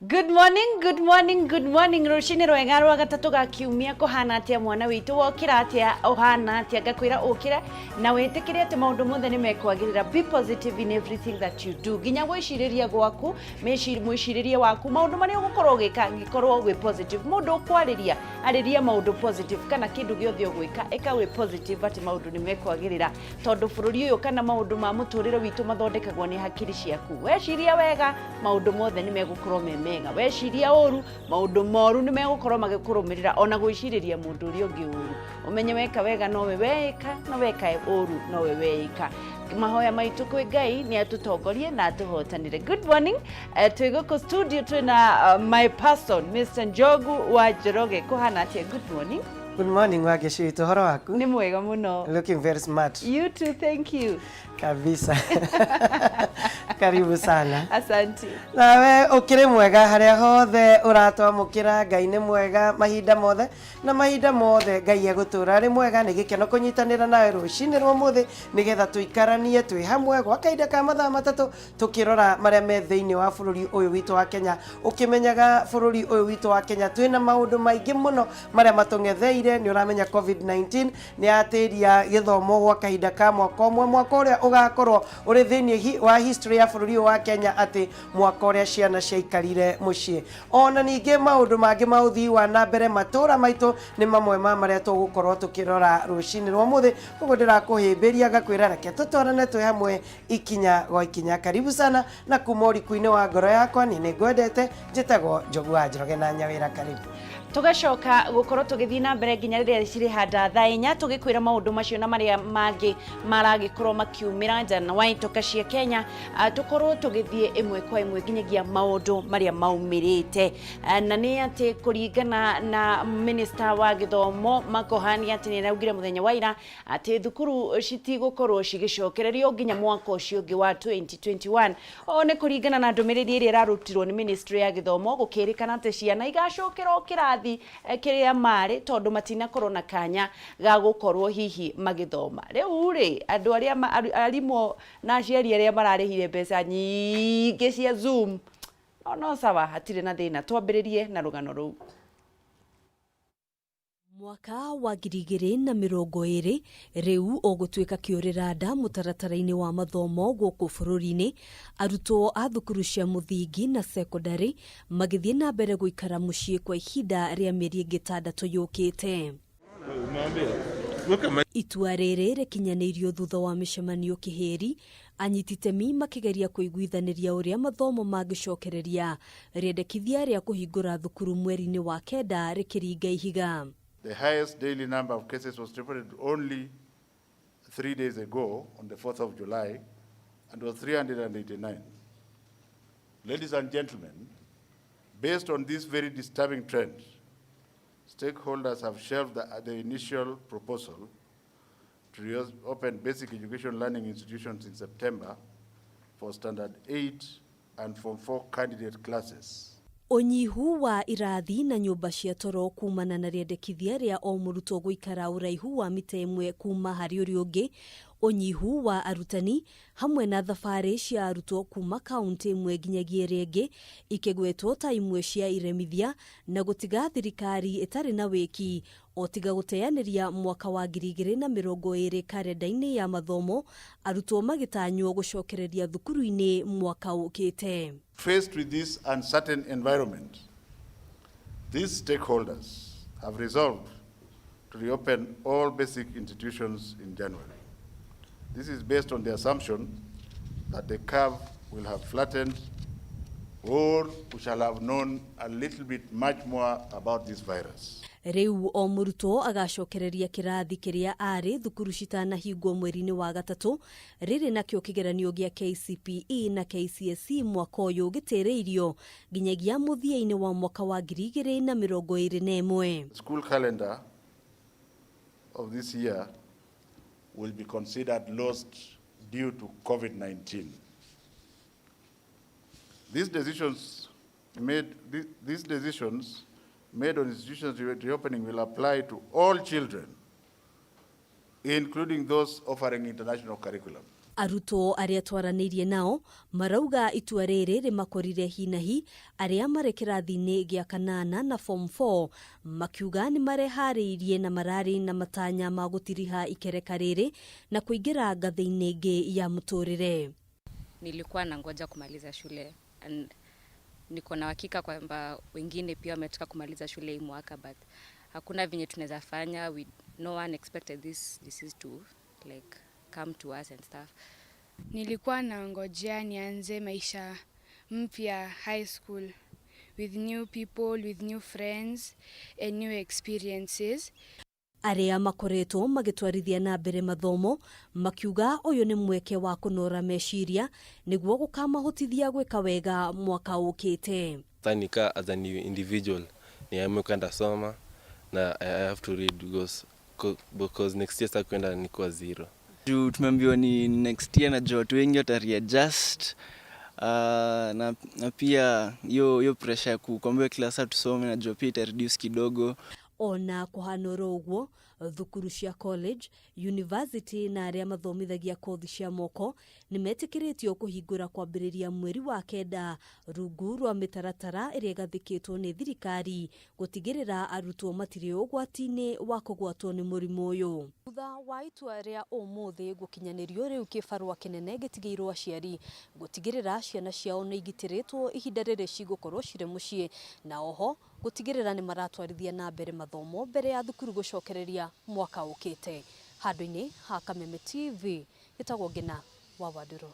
Good morning, good morning, good morning. Rushini rwega rwa gatatu gakiumia kuhana atia mwana witu wokira atia ohana atia gakwira okira na wetikire ati maundu mothe ni mekwagirira. Be positive in everything that you do. Ginya gwiciriria gwaku, mwiciririe waku maundu mari ugukorwo gika gikorwo we positive. Mundu kwariria ariria maundu positive kana kindu giothe ugwika eka we positive ati maundu ni mekwagirira tondu bururi uyu kana maundu ma muturire witu mathondekagwo ni hakiri ciaku. Weciria wega maundu mothe ni megukorwo meme weciria uru maundu moru ni megukorwo magikurumirira ona gwiciriria mundu uri ungi uru umenye weka wega nowe weka no weka uru nowe weka mahoya maitu kwi Ngai ni atutongorie na atuhotanire. Good morning. Twiguko studio twina my person Mr. Njogu wa Njoroge kuhana atia. Good morning. Good morning Wageshi, tuhoro waku? Ni mwega muno. Looking very smart. You too, thank you. Kabisa. Karibu sana. Asante. Nawe ukire mwega haria hothe uratwamukira. Ngai ni mwega mahinda mothe na mahinda mothe Ngai agutura ari mwega ni gikeno kunyitanira nawe rucini rwa muthe nigetha tuikaranie twi hamwe gwa kaida ka mathaa matatu tukirora maria me thiini wa bururi uyu witu wa Kenya. Ukimenyaga bururi uyu witu wa Kenya twina maundu maingi muno maria matungetheire. Ni uramenya COVID-19 ni atiria githomo gwa kahinda ka mwaka umwe, mwaka uria ugakorwo uri thiini wa history ya bururi wa Kenya ati mwaka uria ciana ciaikarire mucii. Ona ningi maundu mangi ma uthii wa na mbere matura maitu ni mamwe ma maria tugukorwo tukirora rucini rwa muthe. Koguo ndirakuhimbiria gakwira reke tutwarane twi hamwe ikinya gwa ikinya. Karibu sana na kuma urikuini wa ngoro yakwa ni ngwendete njitagwo Njogu wa Njoroge na nyawira. Karibu tugacoka gukorwo tugithii na mbere nginya riria ciri handa thaa inya tugikwira maundu macio na maria mangi maragikorwo makiumira njana wa itoka cia Kenya. Tukorwo tugithii imwe kwa imwe nginyagia maundu maria maumirite na ni ati kuringana na minister wa githomo Makohani ati ni raugire muthenya wa ira ati thukuru citigukorwo cigicokererio nginya mwaka ucio ungi wa 2021. O ni kuringana na ndumiriri iria rarutirwo ni ministry ya githomo gukirikana ati ciana igacokerwo kirathi kiria mari tondu matina korona kanya ga gukorwo hihi magithoma. Riu ri andu aria arimo na aciari aria mararihire mbeca nyingi cia Zoom no sawa hatire na thina. Twambiririe na rugano ruu. Mwaka wa 2020 riu ogutwika kiurira nda mutaratara-ini wa mathomo guku bururi-ini. Arutwo a thukuru cia muthingi na secondary magithie na mbere guikara mucii kwa ihinda ria mieri ingitandatu yukite. Itua riri rikinyanirio thutha wa micemanio kihiri anyititemi makigeria kuiguithaniria uria mathomo magicokereria riendekithia ria kuhingura thukuru mweri-ini wa kenda rikiringa ihiga. The highest daily number of cases was reported only 3 days ago on the 4th of July and was 389. Ladies and gentlemen, based on this very disturbing trend, stakeholders have shelved the initial proposal to reopen basic education learning institutions in September for Standard 8 and Form 4 candidate classes. Unyihu wa irathi na nyumba cia toro kumana na riendekithia ria o murutwo guikara uraihu wa mita imwe kuma hari uri ungi. Unyihu wa arutani hamwe na thabari cia arutwo kuma kaunti imwe nginyagia iria ingi ikigwetwo ta imwe cia iremithia na gutiga thirikari itari na wiki o tiga guteaniria mwaka wa 2020 karenda-ini ya mathomo arutwo magitanywo gucokereria thukuru-ini mwaka ukite. Faced with this uncertain environment, these stakeholders have resolved to reopen all basic institutions in January. This is based on the assumption that the curve will have flattened or we shall have known a little bit much more about this virus. Riu o murutwo agacokereria kirathi kiria ari thukuru citanahingwo mweri-ini wa gatatu riri nakio kigeranio gia KCPE na KCSE mwaka uyu gitiriirio nginyagia muthia-ini wa mwaka wa 2021. School calendar of this year will be considered lost due to COVID-19. These decisions made on institutions reopening will apply to all children, including those offering international curriculum. Arutwo arĩa twaranĩirie nao marauga itua rĩrĩ rĩmakorire hinahi arĩa marĩ kĩrathi-inĩ gĩa 8 na form 4 makiuga nĩ mareharĩirie na mararĩ na matanya ma gũtiriha ikereka rĩrĩ na kuingira ngathĩ-inĩ ĩngĩ ya mũtũrĩre. Nilikuwa nangoja kumaliza shule and niko na hakika kwamba wengine pia wametaka kumaliza shule hii mwaka, but hakuna venye tunaweza fanya. No one expected this disease to like come to us and stuff. Nilikuwa nangojea nianze maisha mpya high school with new people, with new friends and new experiences. Arĩa makoretwo magĩtwarithia na mbere mathomo makiuga ũyũ nĩ mweke wa kũnora meciria nĩguo gũkamahotithia gwĩka wega mwaka ũkĩte. Tanika as an individual ni amekanda soma na I have to read because next year sitakwenda nikuwa zero. Tumeambiwa ni next year na watu wengi watareadjust na pia hiyo pressure ya kukwambia kila saa tusome na job ita reduce kidogo. Ona kũhanũra ũguo thukuru cia college, university na arĩa mathomithagia kothi cia moko nĩ metĩkĩrĩtio kũhingũra kwambĩrĩria mweri wa kenda rungu rwa mĩtaratara ĩrĩa ĩgathĩkĩtwo nĩ thirikari gũtigĩrĩra arutwo matirĩ ũgwati-inĩ wa kũgwatwo nĩ mũrimũ ũyũ. Thutha wa itua rĩa ũmũthĩ gũkinyanĩrio rĩu kĩbarũa kĩnene gĩtigĩirwo aciari gũtigĩrĩra ciana ciao nĩ igitĩrĩtwo ihinda rĩrĩ cigũkorwo cirĩ mũciĩ, na oho gũtigĩrĩra nĩ maratwarithia na mbere mathomo mbere ya thukuru gũcokereria mwaka ũkĩte. Handũ-inĩ ha Kameme TV gĩtagwo Ngina wa Wadũro.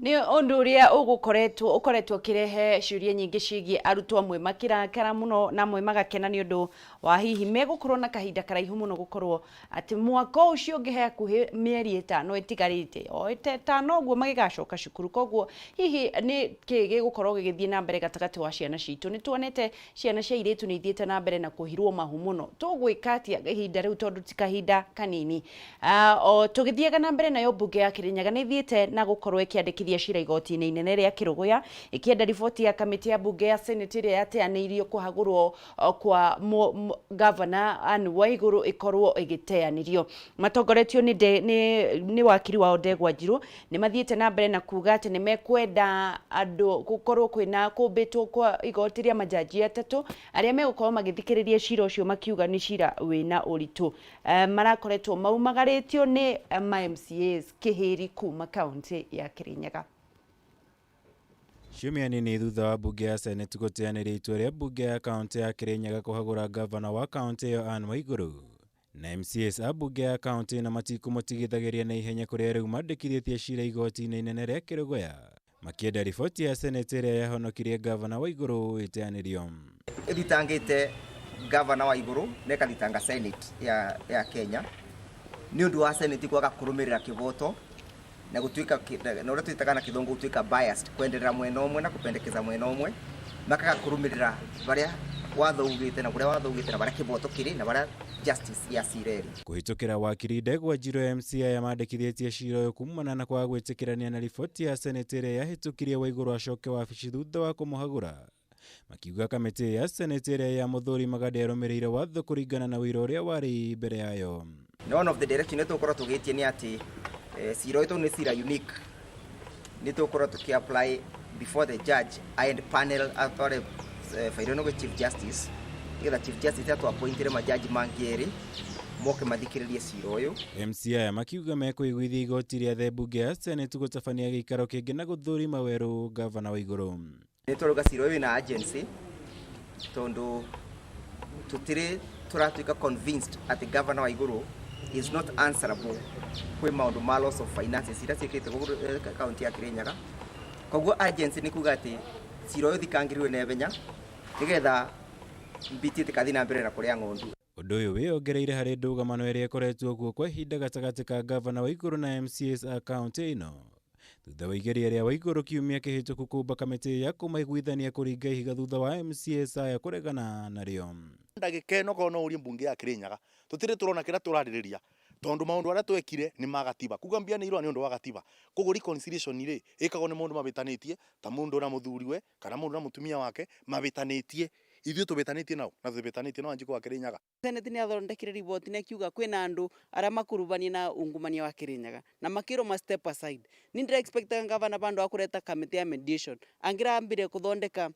Nĩ ũndũ ũrĩa ũkoretwo kĩrehe ciũria nyingĩ ciĩgiĩ arutwo amwe makirakara mũno na amwe magakena nĩ ũndũ wa hihi megũkorwo na kahinda karaihu mũno gũkorwo atĩ mwaka ũcio ũngĩ hakuhĩ mĩeri 5 ĩtigarĩte o 5 ũguo magĩgacoka cukuru. Koguo hihi nĩ kĩĩ gĩgũkorwo gĩgĩthiĩ na mbere gatagatĩ wa ciana citũ? Nĩ tuonete ciana cia airĩtu nĩ ithiĩte na mbere na kũhirwo mahu mũno. Tũgwĩka atĩa ihinda rĩu tondũ ti kahinda kanini? Tũgĩthiaga na mbere nayo mbunge ya Kirinyaga nĩ ithiĩte na gũkorwo ĩkĩandĩkithia cira igoti-inĩ inene rĩa Kĩrũgũya ĩkĩenda riboti ya kamĩtĩ ya mbunge ya Senate ĩrĩa yateanĩirio kũhagũrwo kwa Governor Anne Waigũrũ ĩkorwo ĩgĩteanĩrio. Matongoretio nĩ wakiri wa Ndegwa Njirũ nĩ mathiĩte na mbere na kuga atĩ nĩ mekwenda andũ gũkorwo kwĩna kũmbĩtwo kwa igoti rĩa majaji atatũ arĩa megũkorwo magĩthikĩrĩria cira ũcio makiuga nĩ cira wĩna ũritũ. Marakoretwo maumagarĩtio nĩ MCAs kĩhĩri kuma kaunti ya Kirinyaga. Ciumia nini thutha wa mbunge ya Senate gũteanĩria itua rĩa mbunge ya kaunti ya Kirinyaga kũhagũra gavana wa kaunti ĩyo Anne Waigũrũ, na MCAs a mbunge ya kaunti na matikũmũtigithagĩria na ihenya kũrĩa rĩu mandĩkithĩtie cira igoti-inĩ inene rĩa Kĩrũgũya makĩenda riboti ya Senate ĩrĩa yahonokirie gavana Waigũrũ ĩteanĩrio. Ĩthitangĩte gavana Waigũrũ na ĩkathitanga Senate ya Kenya nĩ ũndũ wa Senate kwaga kũrũmĩrĩra kĩvoto na gũtuĩka na ũrĩa twĩtaga na kĩthũngũ gũtuĩka biased, kwenderera mwena ũmwe na kũpendekeza mwena ũmwe, makaga kũrũmĩrĩra barĩa watho ugĩte na kũrĩa watho ugĩte na barĩa kĩvoto kĩrĩ na barĩa justice ya cireri. Kũhĩtũkĩra wakiri Ndegwa Njirũ, MCA amandĩkithĩtie cira ũyũ kumana na kwaga gwĩtĩkĩrania na riboti ya Senate ĩrĩa yahĩtũkirie Waigũrũ acoke wabici thutha wa kũmũhagũra, makiuga kamĩtĩ ya Senate ĩrĩa yamũthũrimaga ndĩarũmĩrĩire watho kũringana na ũira ũrĩa warĩ mbere yayo. One of the direction tũkorwo tũgĩtie nĩ atĩ cira ũyũ nĩ cira unique, nĩ tũkorwo tũkĩ-apply before the judge and panel atware fairũ gwĩ Chief Justice, nĩgetha Chief Justice atũ-appointire majaji mangĩ erĩ moke mathikĩrĩrie cira ũyũ. MCA aya makiuga mekũiguithia igoti rĩa the mbunge ya Senate gũtabania gĩikaro kĩngĩ na gũthũrima werũ gavana Waigũrũ. Nĩ tũrauga cira ũyũ wĩna agency tondũ tũtirĩ tũratuĩka convinced atĩ gavana Waigũrũ is not answerable kwĩ maũndũ ma loss of finances iria ciĩkĩte gũkũ kaunti ya Kirinyaga. Koguo agency nĩ kuga atĩ cira ũyũ thikangĩrĩrwo na ihenya nĩgetha mbiti ĩtĩgathiĩ na mbere na kũrĩa ng'ondu. Ũndũ ũyũ wĩongereire harĩ ndũgamano ĩrĩa ĩkoretwo kuo kwa ihinda gatagatĩ ka gavana Waigũrũ na MCAs a kaunti ĩno thutha wa igeria rĩa Waigũrũ kiumia kĩhĩtũku kũmba kamĩtĩ ya kũmaiguithania kũringa ihiga thutha wa MCAs aya kũregana narĩo. Ndagĩka ĩno korwo no ũrie mbunge ya Kirinyaga tũtirĩ tũrona kĩrĩa tũrarĩrĩria tondũ maũndũ arĩa twekire nĩ magatiba. Kuga mbia nĩ irũa nĩ ũndũ wa gatiba. Koguo reconciliation rĩ ĩkagwo nĩ mũndũ mabĩtanĩtie ta mũndũ na mũthuriwe kana mũndũ na mũtumia wake mabĩtanĩtie ithuĩ tũbĩtanĩtie nao na tũbĩtanĩtie na Wanjikũ wa Kirinyaga. Senate nĩ athondekire riboti na kiuga kwĩna andũ arĩa makurubania na ungumania wa Kirinyaga na makĩrwo ma step aside. Ni ndĩra expectaga gavana bandu akureta kamĩtĩ ya mediation angĩrambire kuthondeka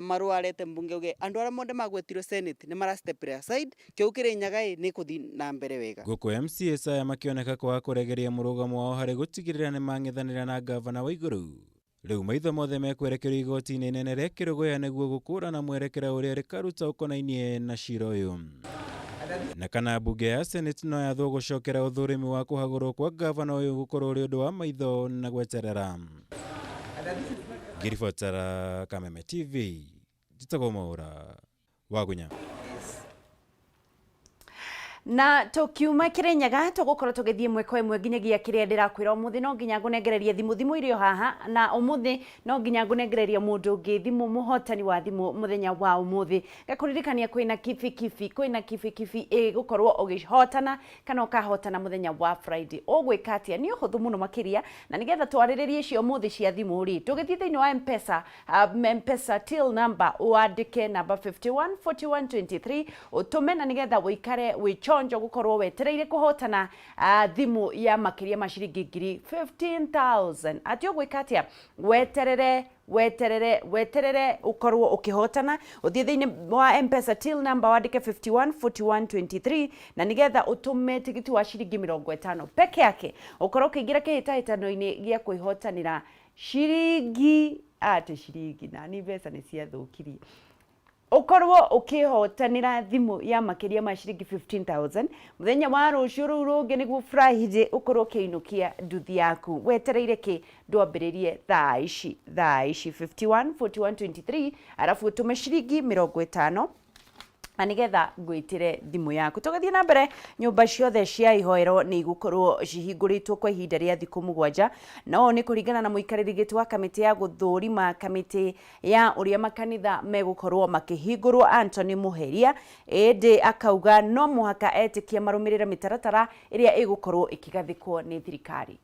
marũa arete mbunge uge andũ arĩa mothe magwetirwo Senate nĩ mara step aside kĩu Kirinyaga nĩ kuthi na mbere wega. Gũkũ MCAs aya makĩoneka kwaga kũregeria mũrũgamo wao harĩ gũtigĩrĩra nĩ mang'ethanĩra na gavana wa igũrũ. Rĩu maitho mothe mekwerekerio igoti-inĩ inene rĩa Kĩrũgũya nĩguo gũkũrana mwerekera ũrĩa rĩkaruta ũkonainie na cira ũyũ. Na kana mbunge ya Senate no yathwo gũcokera ũthũrĩmi wa kũhagũrwo kwa gavana ũyũ gũkorwo ũrĩ ũndũ wa maitho na gweterera. Ngiribotara Kameme TV, njĩtagwo Mwaũra wa Gunya. Na tukiuma Kirinyaga tugukorwo tugithie mweko imwe nginyagia kiria ndirakwira umuthi no nginya ngunengereria thimu irio haha na umuthi no nginya ngunengereria mundu ungi thimu muhotani wa thimu muthenya wa umuthi gakuririkania kwina kifi gukorwo ugihotana kana ukahotana muthenya wa Friday ugwika atia ni uhuthu muno makiria na nigetha twariririe cio umuthi cia thimu ri tugithie thiini wa M-Pesa till number uandike number 514123 utume na nigetha wikare wicho njo gukorwo wetereire kuhotana thimu ya makiria mashiringi ngiri 15,000 atio gwikatia weterere ukorwo ukihotana uthie thiini wa M-Pesa till number wandike 514123 na nigetha utume tigiti wa shiringi 50 peke yake ukorwo ukiingira kihitahitano-ini gia kwihotanira shiringi na ni mbeca ni ciathukirie ukorwo ukihotanira thimu ya makiria ma shiringi 15,000 muthenya wa rucio ru rungi niguo Friday ukorwo ukiinukia nduthi yaku wetereire ki ndwambiririe thaa ici 514123 arafu utume shiringi 50 na nigetha ngwitire thimu yaku tugathie na mbere nyumba ciothe cia ihoero ni igukorwo cihinguritwo kwa ihinda ria thiku 7 no ni kuringana na muikariri giti wa kamiti ya guthurima kamiti ya uria makanitha megukorwo makihingurwo Anthony Muheria ende akauga no muhaka etikia marumirire mitaratara iria igukorwo ikigathikwo ni thirikari.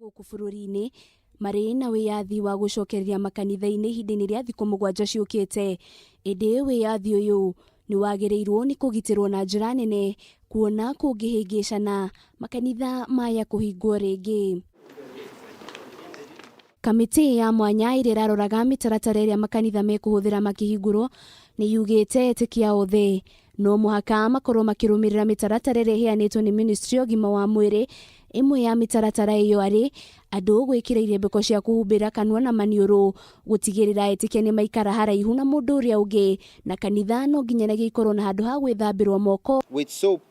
Gũkũ bũrũri-inĩ marĩ na wĩyathi wa gũcokereria makanitha-inĩ ihinda-inĩ rĩa thikũ 7 ciũkĩte. Ĩndĩ wĩyathi ũyũ nĩ wagĩrĩirwo nĩ kũgitĩrwo na njĩra nene kuona kũngĩhĩngĩcana makanitha maya kũhingwo rĩngĩ. Kamĩtĩ ya mwanya ĩrĩa ĩraroraga mĩtaratara ĩrĩa makanitha mekũhũthĩra makĩhingũrwo nĩ yugĩte etĩkia othe no mũhaka makorwo makĩrũmĩrĩra mĩtaratara ĩrĩa ĩheanĩtwo nĩ Ministry ya Ũgima wa Mwĩrĩ. Imwe ya mitaratara iyo ari andu gwikira irembeko cia kuhumbira kanua na maniuru gutigirira etikia ni maikara haraihu na mundu uria ungi na kanitha no nginyanagia ikorwo na handu ha gwithambirwa moko with soap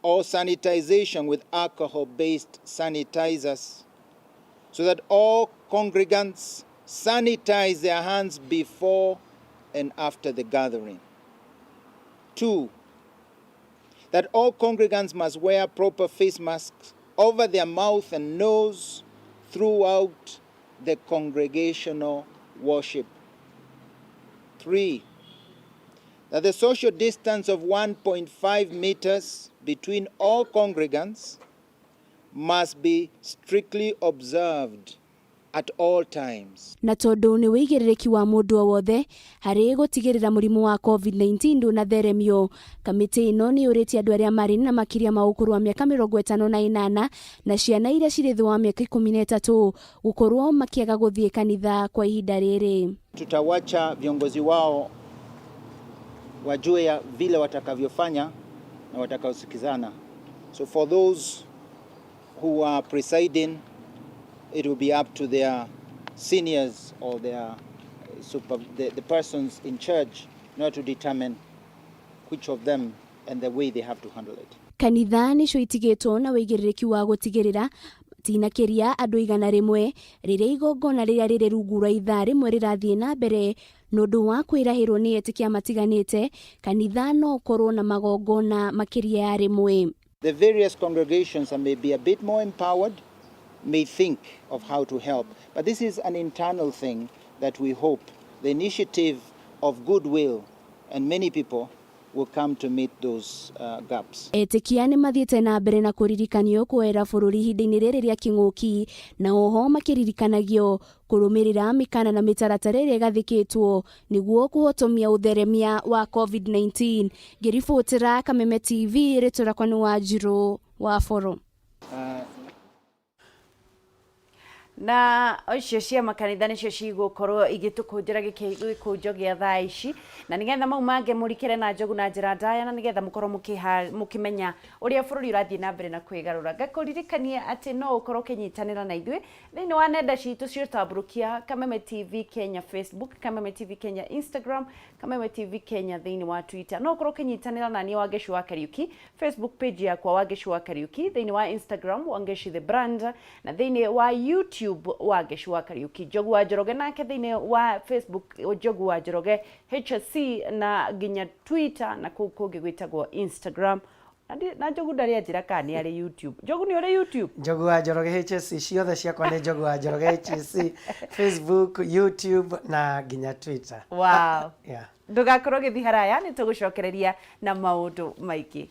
or sanitization with alcohol based sanitizers so that all congregants sanitize their hands before and after the gathering. 2, that all congregants must wear proper face masks over their mouth and nose throughout the congregational worship. 3, that the social distance of 1.5 meters between all congregants must be strictly observed at all times. Na tondu ni wĩigĩrĩrĩki wa mũndũ o wothe harĩ gũtigĩrĩra mũrimũ wa COVID-19 ndũnatheremio, kamĩtĩ ĩno nĩ yũrĩtie andũ arĩa marĩ na makĩria ma ũkũrũ wa mĩaka 58 na ciana iria cirĩ thĩ wa mĩaka 13 gũkorwo makĩaga gũthiĩ kanitha kwa ihinda rĩrĩ. Tutawacha viongozi wao wajue ya vile watakavyofanya na watakaosikizana. So for those who are presiding, it will be up to their seniors or their the persons in charge not to determine which of them and the way they have to handle it. Kanitha nĩcio itigĩtwo na wĩigĩrĩrĩki wa gũtigĩrĩra tinakeria andũ 100 rĩrĩa igongona rĩrĩa rĩrĩ rungu rwa ithaa rĩmwe rĩrathiĩ na mbere nũndũ wa kwĩrahĩrwo nĩ etĩkia matiganĩte. Kanitha no korwo na magongona makĩria ya rĩmwe. The various congregations may be a bit more empowered, may think of how to help. But this is an internal thing that we hope the initiative of goodwill and many people will come to meet those gaps. Etikia nĩ mathiĩte na mbere na kũririkanio kwera bũrũri ihinda-inĩ rĩrĩ rĩa kĩng'ũki, na oho makĩririkanagio kũrũmĩrĩra mĩkana na mĩtaratara ĩrĩa ĩgathĩkĩtwo nĩguo kũhotomia ũtheremia wa COVID-19. Ngĩribotera Kameme TV rĩtũrakwa nĩ Wanjirũ wa Boro. Na ocio cia makanitha nicio cigũkorwo igĩtũkũnjĩra gĩkũnjo gĩa thaa ici, na nĩgetha mau mangĩ mũrikĩre na njogu na njĩra ndaya, na nĩgetha mũkorwo mũkĩmenya ũrĩa bũrũri ũrathiĩ na mbere na kwĩgarũra. Ngakũririkania atĩ no ũkorwo ũkĩnyitanĩra na ithuĩ thĩinĩ wa nenda citũ ciotambũrũkia Kameme TV Kenya Facebook, Kameme TV Kenya Instagram, Kameme TV Kenya thĩinĩ wa Twitter. No ũkorwo ũkĩnyitanĩra na niĩ Wangeshi wa Kariuki, Facebook page yakwa Wangeshi wa Kariuki, thĩinĩ wa Instagram Wangeshi the brand, na thĩinĩ wa YouTube Wangeshi wa Kariuki. Njogu wa Njoroge nake thĩinĩ wa Facebook Njogu wa Njoroge HSC, na nginya Twitter na kũu kũngĩ gwĩtagwo Instagram. Na Njogu ndarĩ njĩra kana nĩ arĩ YouTube. Njogu nĩ ũrĩ YouTube? Njogu wa Njoroge HSC ciothe ciakwa nĩ Njogu wa Njoroge HSC, Facebook, YouTube na nginya Twitter. Wow. Yeah. Ndũgakorwo gĩthiĩ haraya, nĩ tũgũcokereria na maũndũ maingĩ.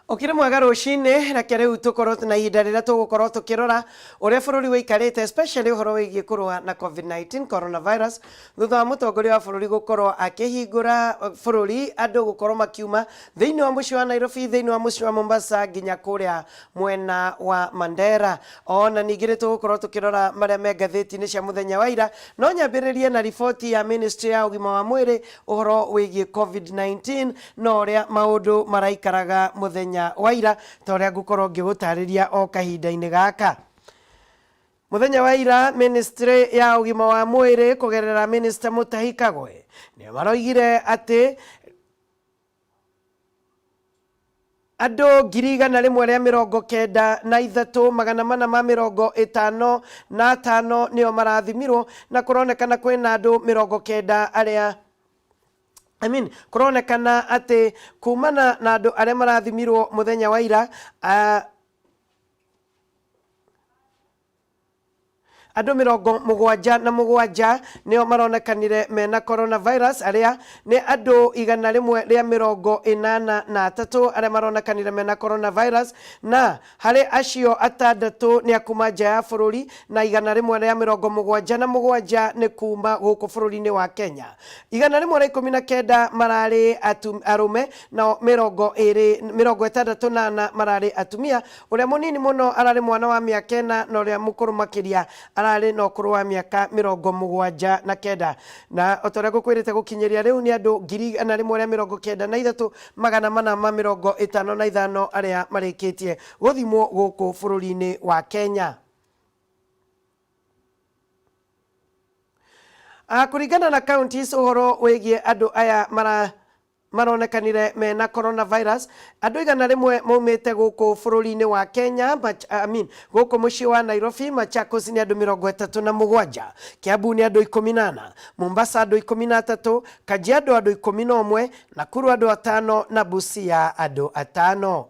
Okire mwega rũcinĩ, reke rĩu tũkorwo na ihinda rĩrĩa tũgũkorwo tũkĩrora ũrĩa bũrũri wĩikarĩte, especially ũhoro wĩgiĩ kũrũa na COVID-19 coronavirus, thutha wa mũtongoria wa bũrũri gũkorwo akĩhingũra bũrũri, andũ gũkorwo makiuma thĩinĩ wa mũciĩ wa Nairobi, thĩinĩ wa mũciĩ wa Mombasa nginya kũrĩa mwena wa Mandera. Ona ningĩ nĩ tũgũkorwo tũkĩrora marĩa me ngathĩti-inĩ cia mũthenya wa ira, no nyambĩrĩrie na riboti ya Ministry ya ũgima wa mwĩrĩ ũhoro wĩgiĩ COVID-19 na ũrĩa maũndũ maraikaraga mũthenya wa ira, ta ũrĩa ngũkorwo ngĩgũtarĩria o kahinda-inĩ gaka. Mũthenya wa ira, Ministry ya ũgima wa mwĩrĩ kũgerera Minister Mutahi Kagwe nĩ maroigire atĩ andũ 193,455 nĩo marathimirwo, na kũronekana kwĩna andũ 90 arĩa kũronekana atĩ kumana na andũ arĩa marathimirwo mũthenya wa ira, andũ 77 nĩo maronekanire mena coronavirus, arĩa nĩ andũ 183 arĩa maronekanire mena coronavirus, na harĩ acio 6 nĩ akuma nja ya bũrũri na 177 nĩ kuma gũkũ bũrũri-inĩ wa Kenya. 119 mararĩ arũme na 68 mararĩ atumia. Ũrĩa mũnini mũno ararĩ mwana wa mĩaka 4 na ũrĩa mũkũrũ makĩria ararĩ no kũrũ wa mĩaka 79, na otorĩa gũkwĩrĩte gũkinyĩria rĩu nĩ andũ 193,455 arĩa marĩkĩtie gũthimwo gũkũ bũrũri-inĩ wa Kenya. Kũringana na counties ũhoro wĩgiĩ andũ aya maronekanire mena coronavirus, andũ 100 maumĩte gũkũ bũrũri-inĩ wa Kenya, gũkũ mũciĩ wa Nairobi. Machakos nĩ andũ 37, Kiambu nĩ andũ 18, Mombasa andũ 13, Kajiado andũ 11, Nakuru andũ 5 na Busia andũ 5.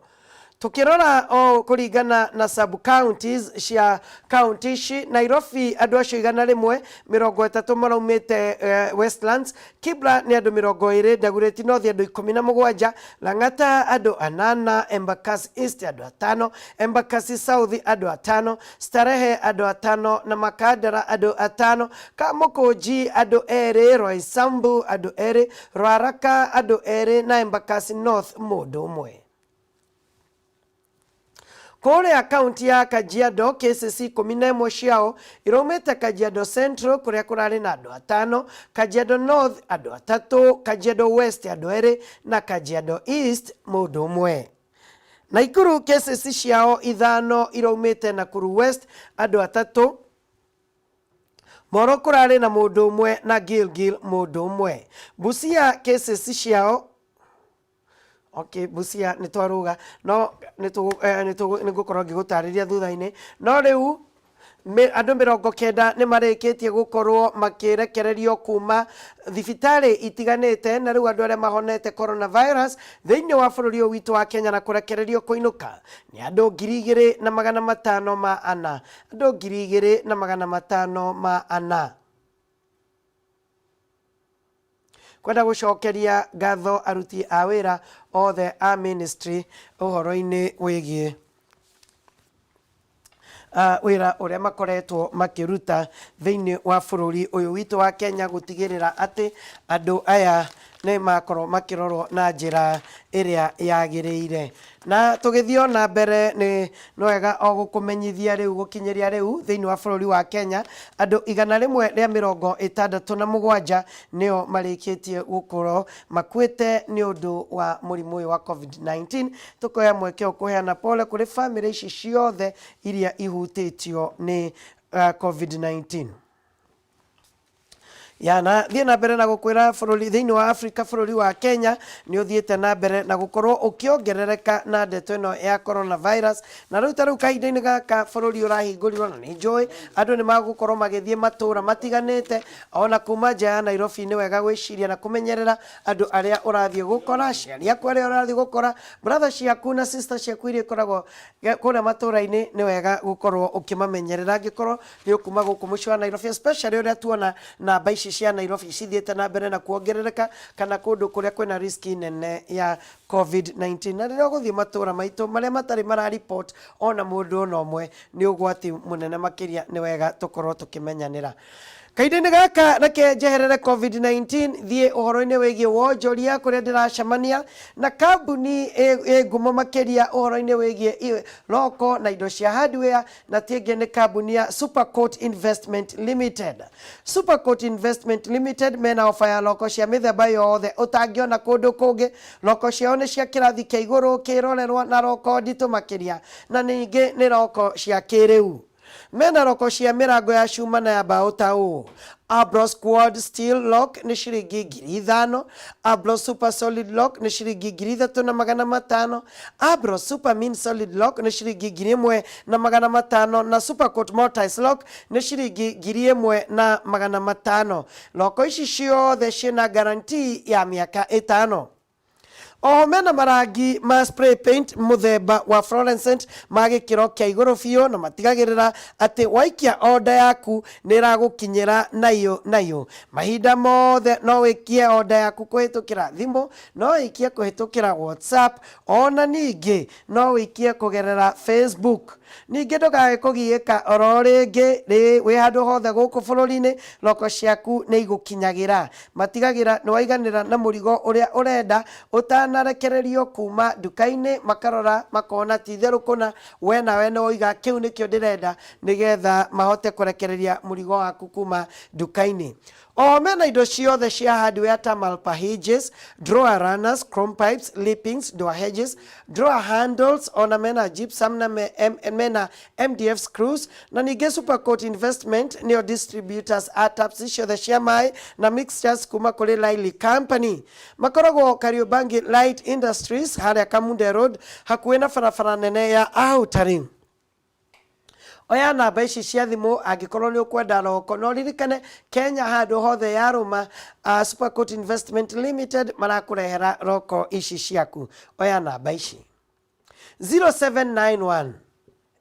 Tukirora o kuringana na sub counties cia county ici, Nairobi andũ acio 130 maraumĩte Westlands, Kibra nĩ andũ 20, Dagoretti North andũ 17, Lang'ata andũ 8, Embakasi East andũ 5, Embakasi South andũ 5, Starehe andũ 5 na Makadara andũ 5, Kamukunji andũ 2, Roysambu andũ 2, Ruaraka andũ 2 na Embakasi North mũndũ ũmwe. Kũrĩa kaunti ya Kajiado, cases 11 ciao iraumĩte Kajiado Central kũrĩa kũrarĩ na andũ 5, Kajiado North andũ 3, Kajiado West andũ 2 na Kajiado East mũndũ ũmwe. Nakuru cases ciao 5 iraumĩte Nakuru West andũ 3, Moro kũrarĩ na mũndũ ũmwe na Gilgil mũndũ ũmwe. Busia cases ciao Busia nĩ twaruga no nĩ ngũkorwo ngĩgũtarĩria thutha-inĩ, no rĩu andå mä rongo kenda nä marä tie gå korwo makä rekererio kuma thibitarä itiganä na rä u andå arä a mahonete coronavirus thä-inä wa bå rå ri å witå wa Kenya na kå rekererio kå inũka nä andå 2,500 andå 2,500 kwenda gå cokeria ngatho aruti a wä ra othe a ministry å horo-inä wä giä wira uria makoretwo makiruta thiini wa bururi uyu witu wa Kenya gutigirira ati andu aya ne makorwo makirorwo na njira iria yagiriire na tugithio na mbere ni nwega o gukumenyithia riu gukinyiria riu thiini wa bururi wa Kenya andu 167 nio marikitie gukorwo makwite ni undu wa murimu wa COVID-19 tukoya mweke kuheana pole kuri family ici ciothe iria ihutitio ni COVID-19 yana thiä na mbere na gukwira bururi thiini wa Africa bururi wa Kenya ni uthiite na mbere na gukorwo ukiongerereka na ndeto ino ya coronavirus na riu ta riu kahinda-ini gaka bururi urahingũrirwo na ni njui andu ni magukorwo magithie matura matiganite ona kuma nja ya Nairobi ni wega gwiciria na kumenyerera andu aria urathie gukora ciari aku aria urathie gukora brother ciaku na sister ciaku iria ikoragwo kuria matura-ini ni wega gukorwo ukimamenyerera angikorwo ni ukuma guku mucio wa Nairobi especially uria tuona namba ici cia Nairobi cithiete na mbere na kuongerereka kana kundu kuria kwina riski nene ya COVID-19 na riria guthie matura maitu maria matari mara report ona mundu ona umwe ni ugwati munene makiria ni wega tukorwo tukimenyanira kahinda-ini gaka reke njeherere COVID-19 thie uhoro-ini wigie wonjoria kuria ndiracemania na kambuni ngumo makiria uhoro-ini wigie roko na indo cia hardware na tienge ni kambuni ya Supercoat Investment Limited. Supercoat Investment Limited mena ofa ya roko cia mithemba yothe utangiona kundu kungi roko ciao ni cia kirathi kia iguru kirorerwa na roko nditu makiria na ningi ni roko cia kiriu mena roko cia mirango ya cuma na ya mbao ta uu Abros Quad Steel Lock ni ciringi 5,000 Abros Super Solid Lock ni ciringi 3,500 Abros Super Min Solid Lock ni ciringi 1,500 na Supercoat Mortise Lock ni ciringi 1,500 roko ici ciothe ciina guarantee ya miaka 5 mena marangi ma spray paint muthemba wa fluorescent magikiro kia iguru biu na matigagirira ati waikia order yaku ni iragukinyira nayo mahinda mothe no wikie order yaku kuhitukira thimu no wikie kuhitukira WhatsApp ona ningi no wikie kugerera Facebook ningi ndugage kugiika oro ringi wi handu hothe guku bururi-ini roko ciaku ni igukinyagira matigagira ni waiganira na murigo uria urenda utanarekererio kuma duka-ini makarora makona ti theru kuna we nawe no iga kiu nikio ndirenda nigetha mahote kurekereria murigo waku kuma duka-ini mena indo ciothe cia hardware ta malpa hinges, drawer runners, chrome pipes, lippings, door hedges, drawer handles, ona mena gypsum na mena MDF screws na ninge Supercoat Investment nio distributors a taps ciothe cia mai na mixtures kuma kuri Lily Company makoragwo Kariobangi Light Industries haria Kamunde Road hakuhi na barabara nene ya Outer oya namba ici cia thimu angikorwo ni ukwenda roko no ririkane Kenya handu hothe yaruma Supercoat Investment Limited marakurehera roko ici ciaku oya namba ici 0791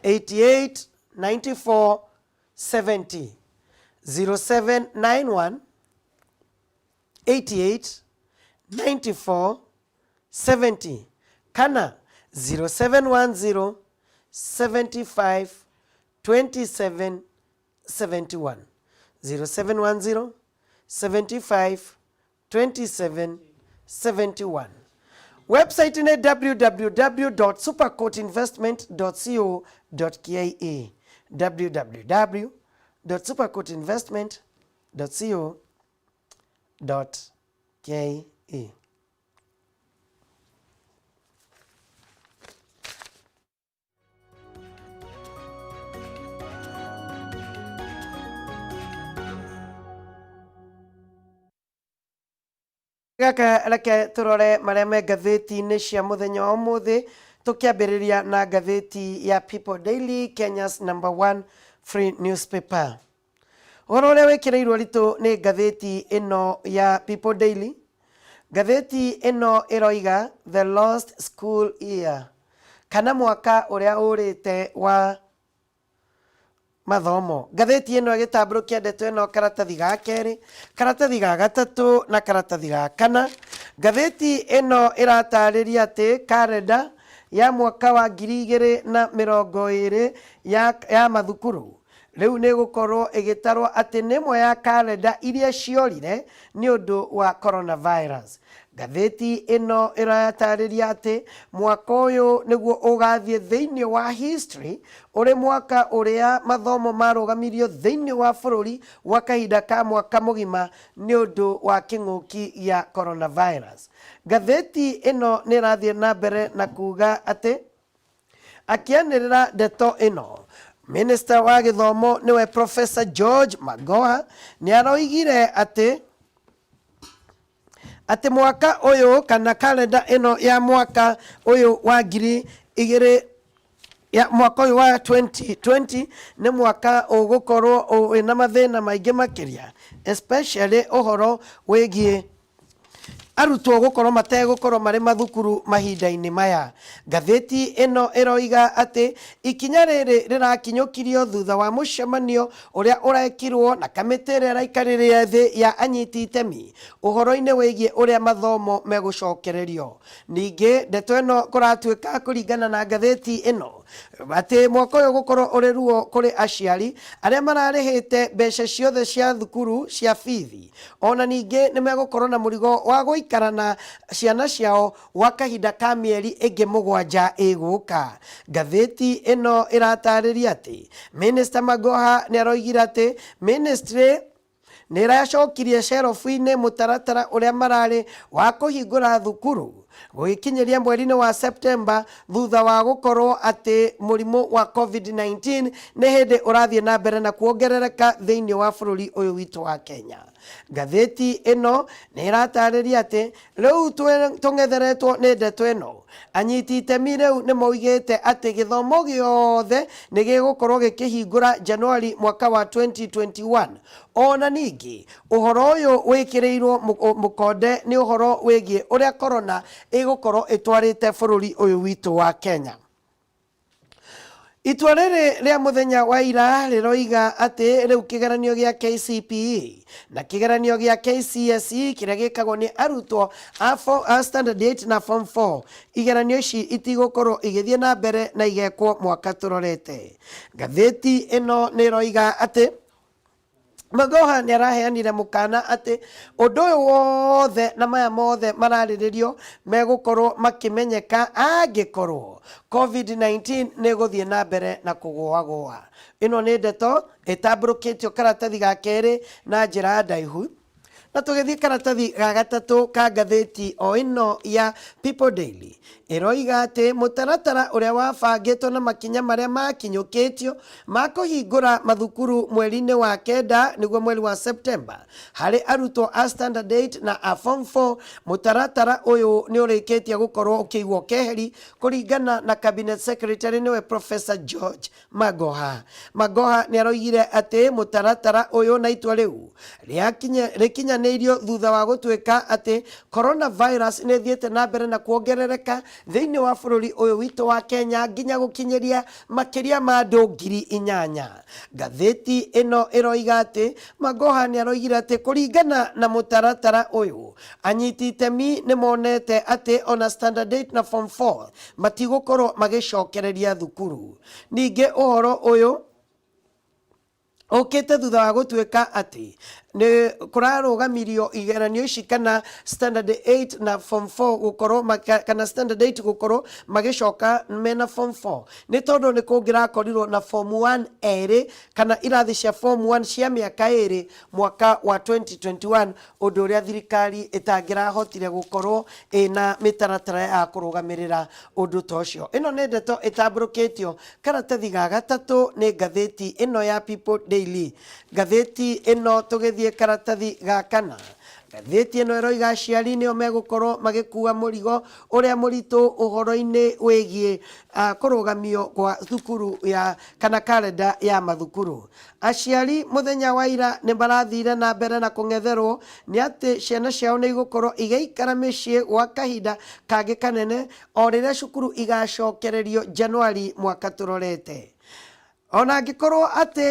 88 94 70 0791 88 94 70 kana 0710 75 27 71 0710 75 27 71 website ni www.supercoatinvestment.co.ke www.supercoatinvestment.co.ke gaka reke turore maria me ngathĩti-inĩ cia mũthenya wa ũmũthĩ tukiambĩrĩria na ngathĩti ya People Daily, Kenya's #1 Free Newspaper. Ũhoro ũrĩa wĩkĩrĩirwo ritũ nĩ ngathĩti ĩno ya People Daily. Ngathĩti ĩno ĩroiga The Lost School Year, kana mwaka ũrĩa ũrĩte wa mathomo. Ngathĩti ĩno ĩgĩtambũrũkia ndeto ĩno karatathi ga kerĩ, karatathi ga gatatũ na karatathi ga kana. Ngathĩti ĩno ĩratarĩria atĩ kalenda ya mwaka wa 2020 ya mathukuru rĩu nĩ gũkorwo ĩgĩtarwo atĩ nĩ ĩmwe ya kalenda iria ciorire nĩ ũndũ wa coronavirus. Ngathĩti ĩno ĩratarĩria atĩ mwaka ũyũ nĩguo ũgathiĩ thĩinĩ wa history, ũrĩ mwaka ũrĩa mathomo marũgamirio thĩinĩ wa bũrũri gwa kahinda ka mwaka mũgima nĩ ũndũ wa kĩng'ũki gĩa coronavirus. Ngathĩti ĩno nĩ ĩrathiĩ na mbere na kuga atĩ akĩanĩrĩra ndeto ĩno, Minister wa gĩthomo nĩwe Professor George Magoha nĩ aroigire atĩ mwaka ũyũ kana kalenda ĩno ya mwaka ũyũ wa mwaka ũyũ wa 2020 nĩ mwaka ũgũkorwo wĩna mathĩna maingĩ makĩria, especially ũhoro wĩgiĩ arutwo gũkorwo mategũkorwo marĩ mathukuru mahinda-inĩ maya. Ngathĩti ĩno ĩroiga atĩ ikinya rĩrĩ rĩrakinyũkirio thutha wa mũcemanio ũrĩa ũrekirwo na kamĩtĩ ĩrĩa ĩraikarĩrĩra thĩ ya anyiti itemi ũhoro-inĩ wĩgiĩ ũrĩa mathomo megũcokererio. Ningĩ ndeto ĩno kũratuĩka kũringana na ngathĩti ĩno atĩ mwaka ũyũ gũkorwo ũrĩ ruo kũrĩ aciari arĩa mararĩhĩte mbeca ciothe cia thukuru cia bithi. Ona ningĩ nĩ megũkorwo na mũrigo wa gũikara na ciana ciao gwa kahinda ka mĩeri ĩngĩ 7 ĩgũka. Ngathĩti ĩno ĩratarĩria atĩ Minister Magoha nĩ aroigire atĩ ministry nĩ ĩracokirie sherofu-inĩ mũtaratara ũrĩa mararĩ wa kũhingũra thukuru gũgĩkinyĩria mweri-inĩ wa September thutha wa gũkorwo atĩ mũrimũ wa COVID-19 nĩ hĩndĩ ũrathiĩ na mbere na kuongerereka thĩinĩ wa bũrũri ũyũ witũ wa Kenya. Ngathĩti ĩno nĩ ĩratarĩria atĩ rĩu tũng'etheretwo nĩ ndeto ĩno, anyiti itemi rĩu nĩ moigĩte atĩ gĩthomo gĩothe nĩ gĩgũkorwo gĩkĩhingũra Januari mwaka wa 2021. Ona ningĩ ũhoro ũyũ wĩkĩrĩirwo mũkonde nĩ ũhoro wĩgiĩ ũrĩa corona ĩgũkorwo ĩtwarĩte bũrũri ũyũ witũ wa Kenya. Itua rĩrĩ rĩa mũthenya wa ira rĩroiga atĩ rĩu kĩgeranio gĩa KCPE na kĩgeranio gĩa KCSE kĩrĩa gĩkagwo nĩ arutwo a standard 8 na form 4, igeranio ici itigũkorwo igĩthiĩ na mbere na igekwo mwaka tũrorete. Ngathĩti ĩno nĩ ĩroiga atĩ Magoha nĩ araheanire mũkana atĩ ũndũ ũyũ wothe na maya mothe mararĩrĩrio megũkorwo makĩmenyeka angĩkorwo COVID-19 nĩ gũthiĩ na mbere na kũgũagũa. Ĩno nĩ ndeto ĩtambũrũkĩtio karatathi ga kerĩ na njĩra ndaihu. Na tũgĩthiĩ karatathi ga gatatũ ka ngathĩti o ĩno ya People Daily ĩroiga atĩ mũtaratara ũrĩa wabangĩtwo na makinya marĩa makinyũkĩtio ma kũhingũra mathukuru mweri-inĩ wa kenda nĩguo mweri wa September harĩ arutwo a standard 8 na a form 4, mũtaratara ũyũ nĩ ũrĩkĩtie gũkorwo ũkĩigwo keheri kũringana na cabinet secretary nĩwe Professor George Magoha. Magoha nĩ aroigire atĩ mũtaratara ũyũ na itua rĩu rĩkinyanĩirio thutha wa gũtuĩka atĩ coronavirus nĩ thiĩte na mbere na kuongerereka thĩinĩ wa bũrũri ũyũ witũ wa Kenya nginya gũkinyĩria makĩria ma andũ 8,000. Ngathĩti ĩno ĩroiga atĩ Magoha nĩ aroigire atĩ kũringana na mũtaratara ũyũ anyiti itemi nĩ monete atĩ ona standard 8 na form 4 matigũkorwo magĩcokereria thukuru. Ningĩ ũhoro ũyũ ũkĩte thutha wa gũtuĩka atĩ nĩ kũrarũgamirio igeranio ici kana standard 8 na form 4 gũkorwo kana standard 8 gũkorwo magĩcoka mena form 4 nĩ tondũ nĩ kũngĩrakorirwo na form 1 erĩ kana irathi cia form 1 cia mĩaka ĩrĩ mwaka wa 2021, ũndũ ũrĩa thirikari ĩtangĩrahotire gũkorwo ĩna mĩtaratara ya kũrũgamĩrĩra ũndũ ta ũcio. Ĩno nĩ ndeto ĩtambũrũkĩtio karatathi ga gatatũ nĩ ngathĩti ĩno ya People Daily. Ngathĩti ĩno tũgĩthiĩ karatathi ga kana. ngathĩti ĩno ĩroiga aciari nĩo megũkorwo magĩkua mũrigo ũrĩa mũritũ ũhoro-inĩ wĩgiĩ kũrũgamio kwa thukuru ya kana kalenda ya mathukuru. Aciari mũthenya wa ira nĩ marathire na mbere na kũng'etherwo nĩ atĩ ciana ciao nĩ igũkorwo igĩikara mĩciĩ gwa kahinda kangĩ kanene o rĩrĩa cukuru igacokererio Januari mwaka tũrorete. Ona angĩkorwo atĩ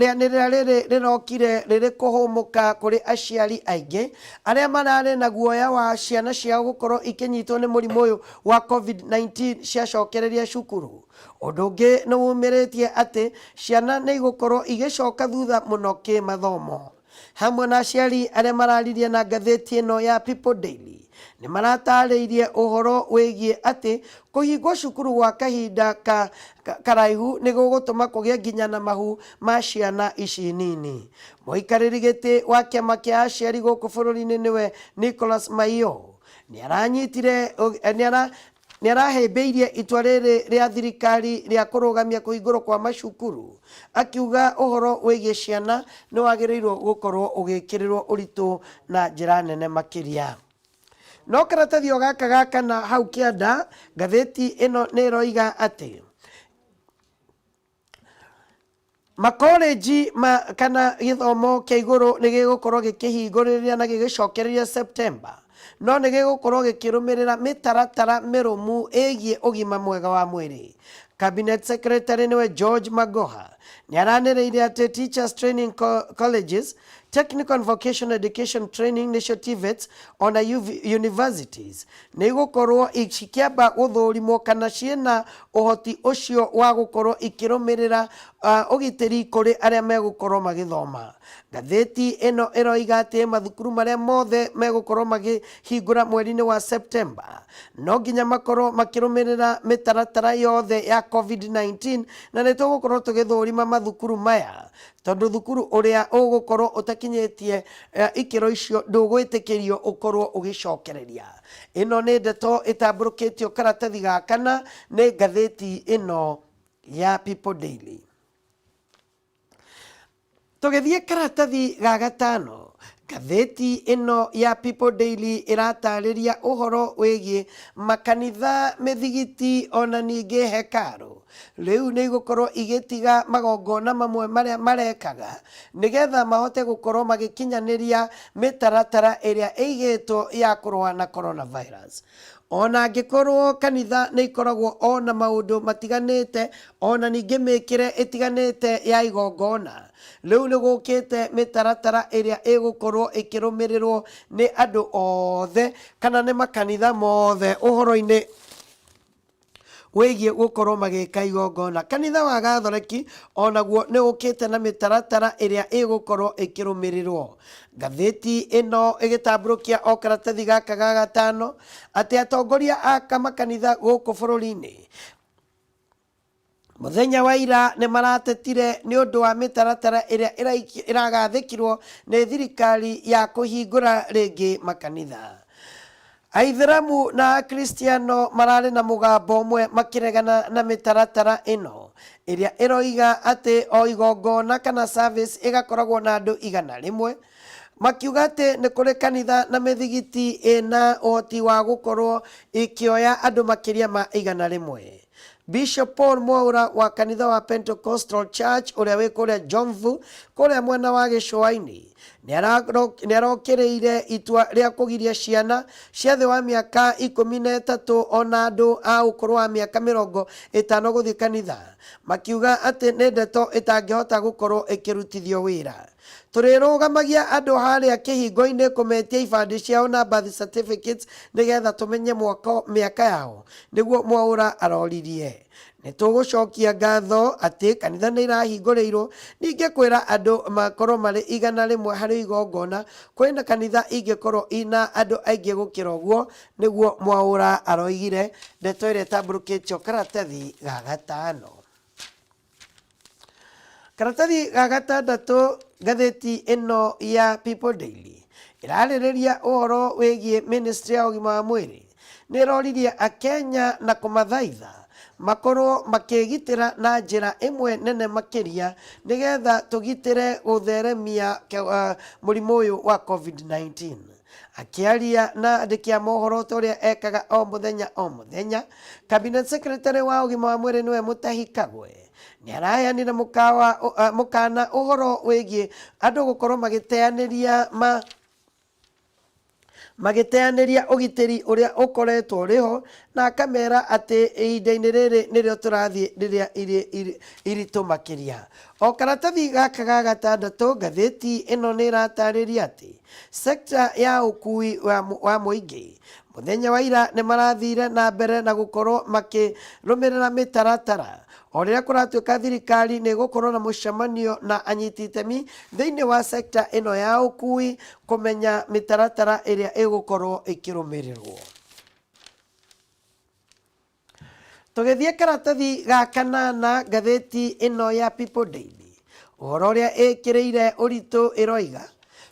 rĩanĩrĩra rĩrĩ rĩrokire rĩrĩ kũhũmũka kũrĩ aciari aingĩ arĩa mararĩ na guoya wa ciana ciao gũkorwo ikĩnyitwo nĩ mũrimũ ũyũ wa COVID-19 ciacokereria cukuru. Ũndũ ũngĩ nĩ umĩrĩtie atĩ ciana nĩ igũkorwo igĩcoka thutha mũno kĩmathomo. Hamwe na aciari arĩa mararirie na ngathĩti ĩno ya People Daily nĩ maratarĩirie ũhoro wĩgiĩ atĩ kũhingwo cukuru gwa kahinda karaihu nĩ gũgũtũma kũgĩe nginya na mahu ma ciana ici nini. Mũikarĩri gĩtĩ wa kĩama kĩa aciari gũkũ bũrũri-inĩ nĩwe Nicholas Maiyo nĩ arahĩmbĩirie itua rĩrĩ rĩa thirikari rĩa kũrũgamia kũhingũrwo kwa macukuru, akiuga ũhoro wĩgiĩ ciana nĩ wagĩrĩirwo gũkorwo ũgĩkĩrĩrwo ũritũ na njĩra nene makĩria. No karatathi o gaka na hau kĩanda ngathĩti ĩno nĩ ĩroiga atĩ makorenji kana gĩthomo kĩa igũrũ nĩ gĩgũkorwo gĩkĩhingũrĩria na gĩgĩcokereria September, no nĩ gĩgũkorwo gĩkĩrũmĩrĩra mĩtaratara mĩrũmu ĩgiĩ ũgima mwega wa mwĩrĩ. Cabinet Secretary nĩwe George Magoha nĩ aranĩrĩire atĩ Teachers Training Colleges, Technical and Vocational Education Training nĩcio TVETs ona universities nĩ igũkorwo cikĩamba gũthũrimwo kana ciĩna ũhoti ũcio wa gũkorwo ikĩrũmĩrĩra ũgitĩri kũrĩ arĩa megũkorwo magĩthoma. Ngathĩti ĩno ĩroiga atĩ mathukuru marĩa mothe megũkorwo magĩhingũra mweri-inĩ wa September no nginya makorwo makĩrũmĩrĩra mĩtaratara yothe ya COVID-19, na nĩ tũgũkorwo tũgĩthũrima mathukuru maya tondũ thukuru ũrĩa ũgũkorwo ũtakinyĩtie ikĩro icio ndũgwĩtĩkĩrio ũkorwo ũgĩcokereria. Ĩno nĩ ndeto ĩtambũrũkĩtio karatathi gakana nĩ ngathĩti ĩno ya People Daily. Tũgĩthiĩ karatathi ga gatano, ngathĩti ĩno ya People Daily ĩratarĩria ũhoro wĩgiĩ makanitha, mĩthigiti ona ningĩ hekarũ rĩu nĩ igũkorwo igĩtiga magongona mamwe marĩa marekaga nĩgetha mahote gũkorwo magĩkinyanĩria mĩtaratara ĩrĩa ĩigĩtwo ya kũrũa na coronavirus. Ona angĩkorwo kanitha nĩ ikoragwo ona maũndũ matiganĩte ona ningĩ mĩkĩre ĩtiganĩte ya igongona, rĩu nĩ gũkĩte mĩtaratara ĩrĩa ĩgũkorwo ĩkĩrũmĩrĩrwo nĩ andũ othe kana nĩ makanitha mothe ũhoro-inĩ wĩgiĩ gũkorwo magĩka igongona. Kanitha wa Gathoreki onaguo nĩ ũkĩte na mĩtaratara ĩrĩa ĩgũkorwo ĩkĩrũmĩrĩrwo. Ngathĩti ĩno ĩgĩtambũrũkia o karatathi gaka ga gatano atĩ atongoria a makanitha gũkũ bũrũri-inĩ mũthenya wa ira nĩ maratetire nĩ ũndũ wa mĩtaratara ĩrĩa ĩragathĩkirwo nĩ thirikari ya kũhingũra rĩngĩ makanitha. Aithĩramu na Akristiano mararĩ na mũgambo ũmwe makĩregana na mĩtaratara ĩno ĩrĩa ĩroiga atĩ o igongona kana service ĩgakoragwo na andũ 100, makiuga atĩ nĩ kũrĩ kanitha na mĩthigiti ĩna ũhoti wa gũkorwo ĩkĩoya andũ makĩria ma 100. Bishop Paul Mwaura wa kanitha wa Pentecostal Church ũrĩa wĩ kũrĩa Jomvu kũrĩa mwena wa Gĩcũa-inĩ nĩ arokĩrĩire itua rĩa kũgiria ciana cia thĩ wa mĩaka 13 ona andũ a ũkũrũ wa mĩaka 50 gũthiĩ kanitha, makiuga atĩ nĩ ndeto ĩtangĩhota gũkorwo ĩkĩrutithio wĩra. Tũrĩrũgamagia andũ harĩa kĩhingo-inĩ kũmetia ibandĩ ciao na birth certificates nĩgetha tũmenye mĩaka yao, nĩguo Mwaura aroririe. Nĩ tũgũcokia ngatho atĩ kanitha nĩ irahingũrĩirwo, ningĩ kwĩra andũ makorwo marĩ 100 harĩ igongona, kwĩna kanitha ingĩkorwo ina andũ aingĩ gũkĩra ũguo, nĩguo Mwaura aroigire. Ndeto ĩrĩa ĩtambũrũkĩtio karatathi ga gatano. Karatathi ga gatandatũ, ngathĩti ĩno ya People Daily ĩrarĩrĩria ũhoro wĩgiĩ ministry ya ũgima wa mwĩrĩ niroririe akenya na kumathaitha makorwo makigitira na njira imwe nene makiria nigetha tugitire gutheremia murimu uyu wa COVID-19. Akiaria na andiki a mohoro toria ekaga o muthenya cabinet secretary wa ugima wa mwiri niwe Mutahi Kagwe niaraheanire mukana uhoro wigie andu gukorwo magiteaniria ugitiri uria ukoretwo riho na kamera ati ihinda-ini riri nirio turathie riria iritu makiria. O karatathi gaka ga gatandatu ngathĩti ino ni iratariria ati sekta ya ukui wa muingi muthenya wa ira ni marathire na mbere na gukorwo makirumirira mitaratara o riria kuratuika thirikari ni gukorwo na mucemanio na anyiti itemi thiini wa sekta ino ya ukui kumenya mitaratara iria igukorwo ikirumirirwo. Tugithie karatathi ga kanana ngathĩti ino ya People Daily uhoro uria ikiriire uritu iroiga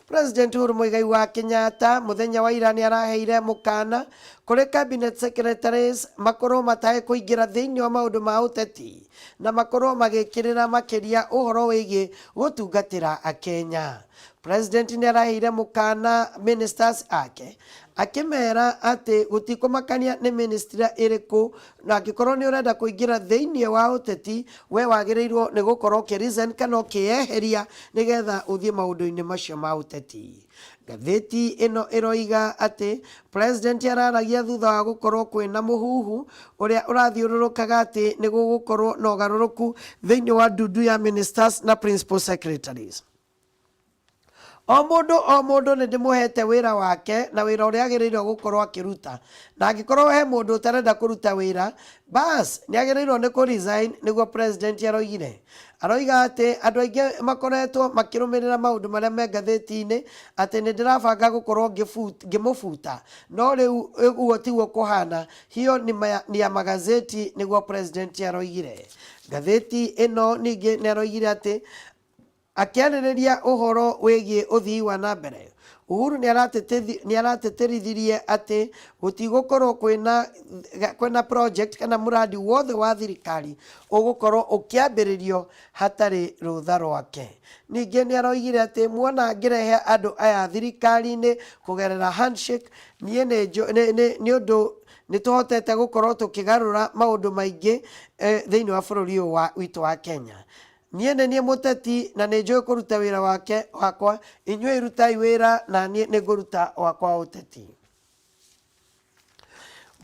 President Uhuru Muigai wa Kenyatta muthenya wa ira ni araheire mukana kuri cabinet secretaries makorwo matahe kuingira thiini wa maundu ma uteti na makorwo magikirira makiria uhoro wigie gutungatira akenya. President ni araheire mukana ministers ake akimera ati gutikumakania ni ministry iriku na gikorwo ni urenda kuingira thiini wa uteti we wagirirwo ni gukorwo ki reason kana kieheria nigetha uthie maundu-ini macio ma uteti. Ngathĩti ino iroiga ati president araragia thutha wa gukorwo kwina muhuhu uria urathiururukaga ati ni gugukorwo na ugaruruku thiini wa ndundu ya ministers na principal secretaries. O mundu ni ndimuhete wira wake na wira uria agirirwo gukorwo akiruta na angikorwo he mundu utarenda kuruta wira bas ni agirirwo ni ku resign niguo president aroiga ati andu aingi makoretwo makirumirira maundu maria me ngathĩti-ini ati ni ndirabanga gukorwo ngimubuta no riu uguo tiguo kuhana hiyo ni ya magazeti niguo president aroigire. Ngathĩti ino ningi ni aroigire ati akiarĩrĩria uhoro wigie uthii wa na mbere Uhuru ni arateterithirie ati gutigukorwo kwina project kana muradi wothe wa thirikari ugukorwo ukiambiririo hatari rutha rwake. Ningi ni aroigire ati muona ngirehe andu aya thirikari-ini kugerera handshake ni undu ni tuhotete gukorwo tukigarura maundu maingi thiini wa bururi witu wa Kenya. Niene ni muteti na ni njui kuruta wira wakwa inyui rutai wira na ni nguruta wakwa uteti.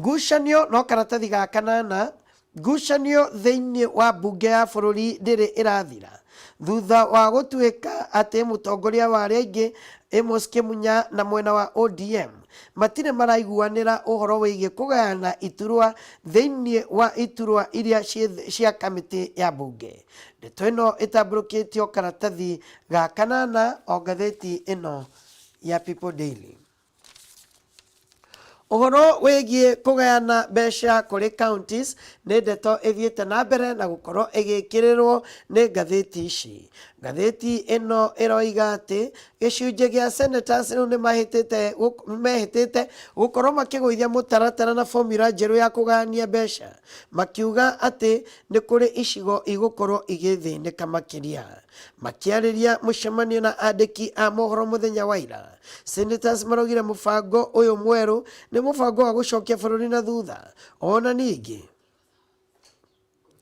Ngucanio no karatathi ga kanana ngucanio thiini wa bunge ya bururi ndiri irathira thutha wa gutuika ati mutongoria wa aria aingi Amos Kimunya na mwena wa ODM matire maraiguanira uhoro wigie kugayana iturwa thiini wa iturwa iria cia kamiti ya bunge. Ndeto ino itamburukitio karatathi ga kanana o ngathĩti ino ya People Daily. Uhoro wigie kugayana mbeca kuri counties ni ndeto ithiete na mbere na gukorwo igikirirwo ni ngathĩti ici. Ngathĩti ino iroiga ati gicunjĩ gia senators riu ni mehitite gukorwo makigũithia mutaratara na formula njeru ya kugania mbeca makiuga ati ni kuri icigo igukorwo igithinika makiria. Makiariria mucemanio na andiki a mohoro muthenya wa ira, senators marogire mubango uyu mweru ni mubango wa gucokia bururi na thutha ona ningi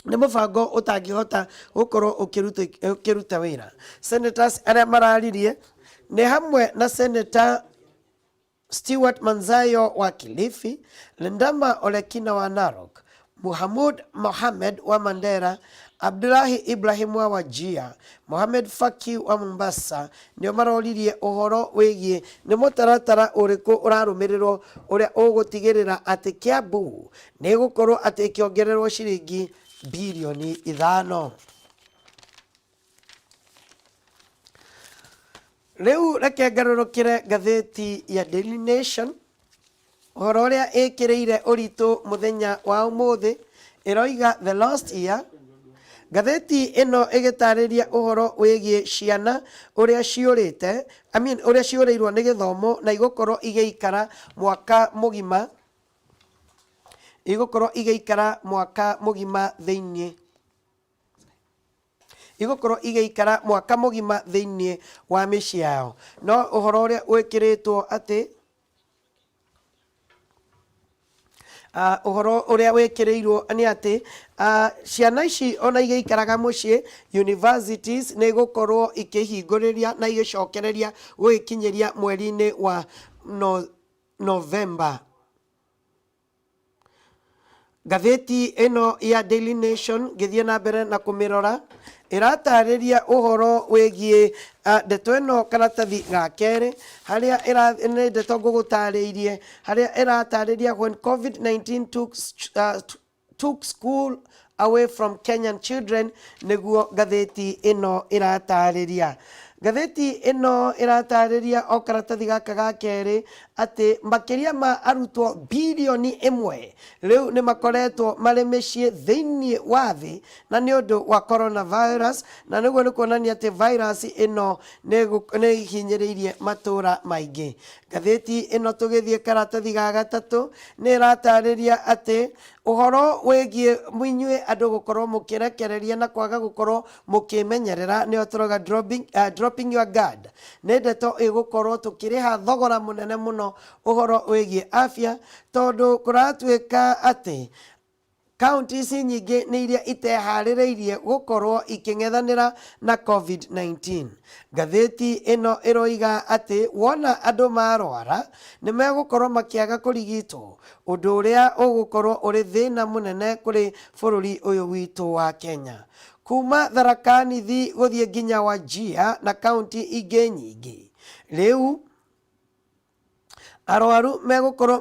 ni mubango utangihota gukorwo ukiruta wira. Senators aria mararirie ni hamwe na Senator Stewart Manzayo wa Kilifi, Lindama Olekina wa Narok, Muhammad Mohamed wa Mandera, Abdullahi Ibrahim wa Wajir, Mohamed Faki wa Mombasa nio maroririe uhoro wigie ni mutaratara uriku urarumirirwo uria ugutigirira ati Kiambu ni gukorwo ati kiongererwo ciringi bilioni 5. Riu reke ngarurukire ngathĩti ya Daily Nation uhoro uria ikiriire uritu muthenya wa umuthi iroiga the last year. Ngathĩti ino igitariria uhoro wigie ciana uria ciurite uria ciurirwo ni githomo na igukorwo igeikara mwaka mugima igũkorwo igĩikara mwaka mũgima thĩinĩ thĩinĩ wa mĩciĩ yao. No ũhoro ũrĩa wĩkĩrĩtwo atĩ ũhoro ũrĩa wĩkĩrĩirwo nĩ atĩ ciana ici ona igĩikaraga mũciĩ, universities nĩ igũkorwo ikĩhingũrĩria na igĩcokereria gũgĩkinyĩria mweri-inĩ wa November. Ngathĩti ĩno ya Daily Nation ngĩthiĩ na mbere na kũmĩrora ĩratarĩria ũhoro wĩgiĩ ndeto ĩno karatathi ga kerĩ harĩa nĩ ndeto ngũgũtarĩirie harĩa ĩratarĩria when COVID-19 took school away from Kenyan children, nĩguo ngathĩti ĩno ĩratarĩria. Ngathĩti ĩno ĩratarĩria o karatathi gaka ga kerĩ atĩ makĩria ma arutwo bilioni 1 rĩu nĩ makoretwo marĩ mĩciĩ thĩinĩ wa thĩ na nĩ ũndũ wa coronavirus, na nĩguo nĩ kuonania atĩ virus ĩno nĩ ihinyĩrĩirie matũũra maingĩ. Ngathĩti ĩno tũgĩthiĩ karatathi ga gatatũ nĩ ĩratarĩria atĩ ũhoro wĩgiĩ inyuĩ andũ gũkorwo mũkĩrekereria na kwaga gũkorwo mũkĩmenyerera nĩyo tũroga dropping your guard. Nĩ ndeto ĩgũkorwo tũkĩrĩha thogora mũnene mũno ũhoro wĩgiĩ afya, tondũ kũratuĩka atĩ counties nyingĩ nĩ iria iteharĩrĩirie gũkorwo ikĩng'ethanĩra na COVID-19. Ngathĩti ĩno ĩroiga atĩ wona andũ marwara nĩ megũkorwo makĩaga kũrigitwo, ũndũ ũrĩa ũgũkorwo ũrĩ thĩna mũnene kũrĩ bũrũri ũyũ witũ wa Kenya. Kuma Tharaka Nithi gũthiĩ nginya Wajir na kaunti ingĩ nyingĩ, rĩu arwaru megũkorwo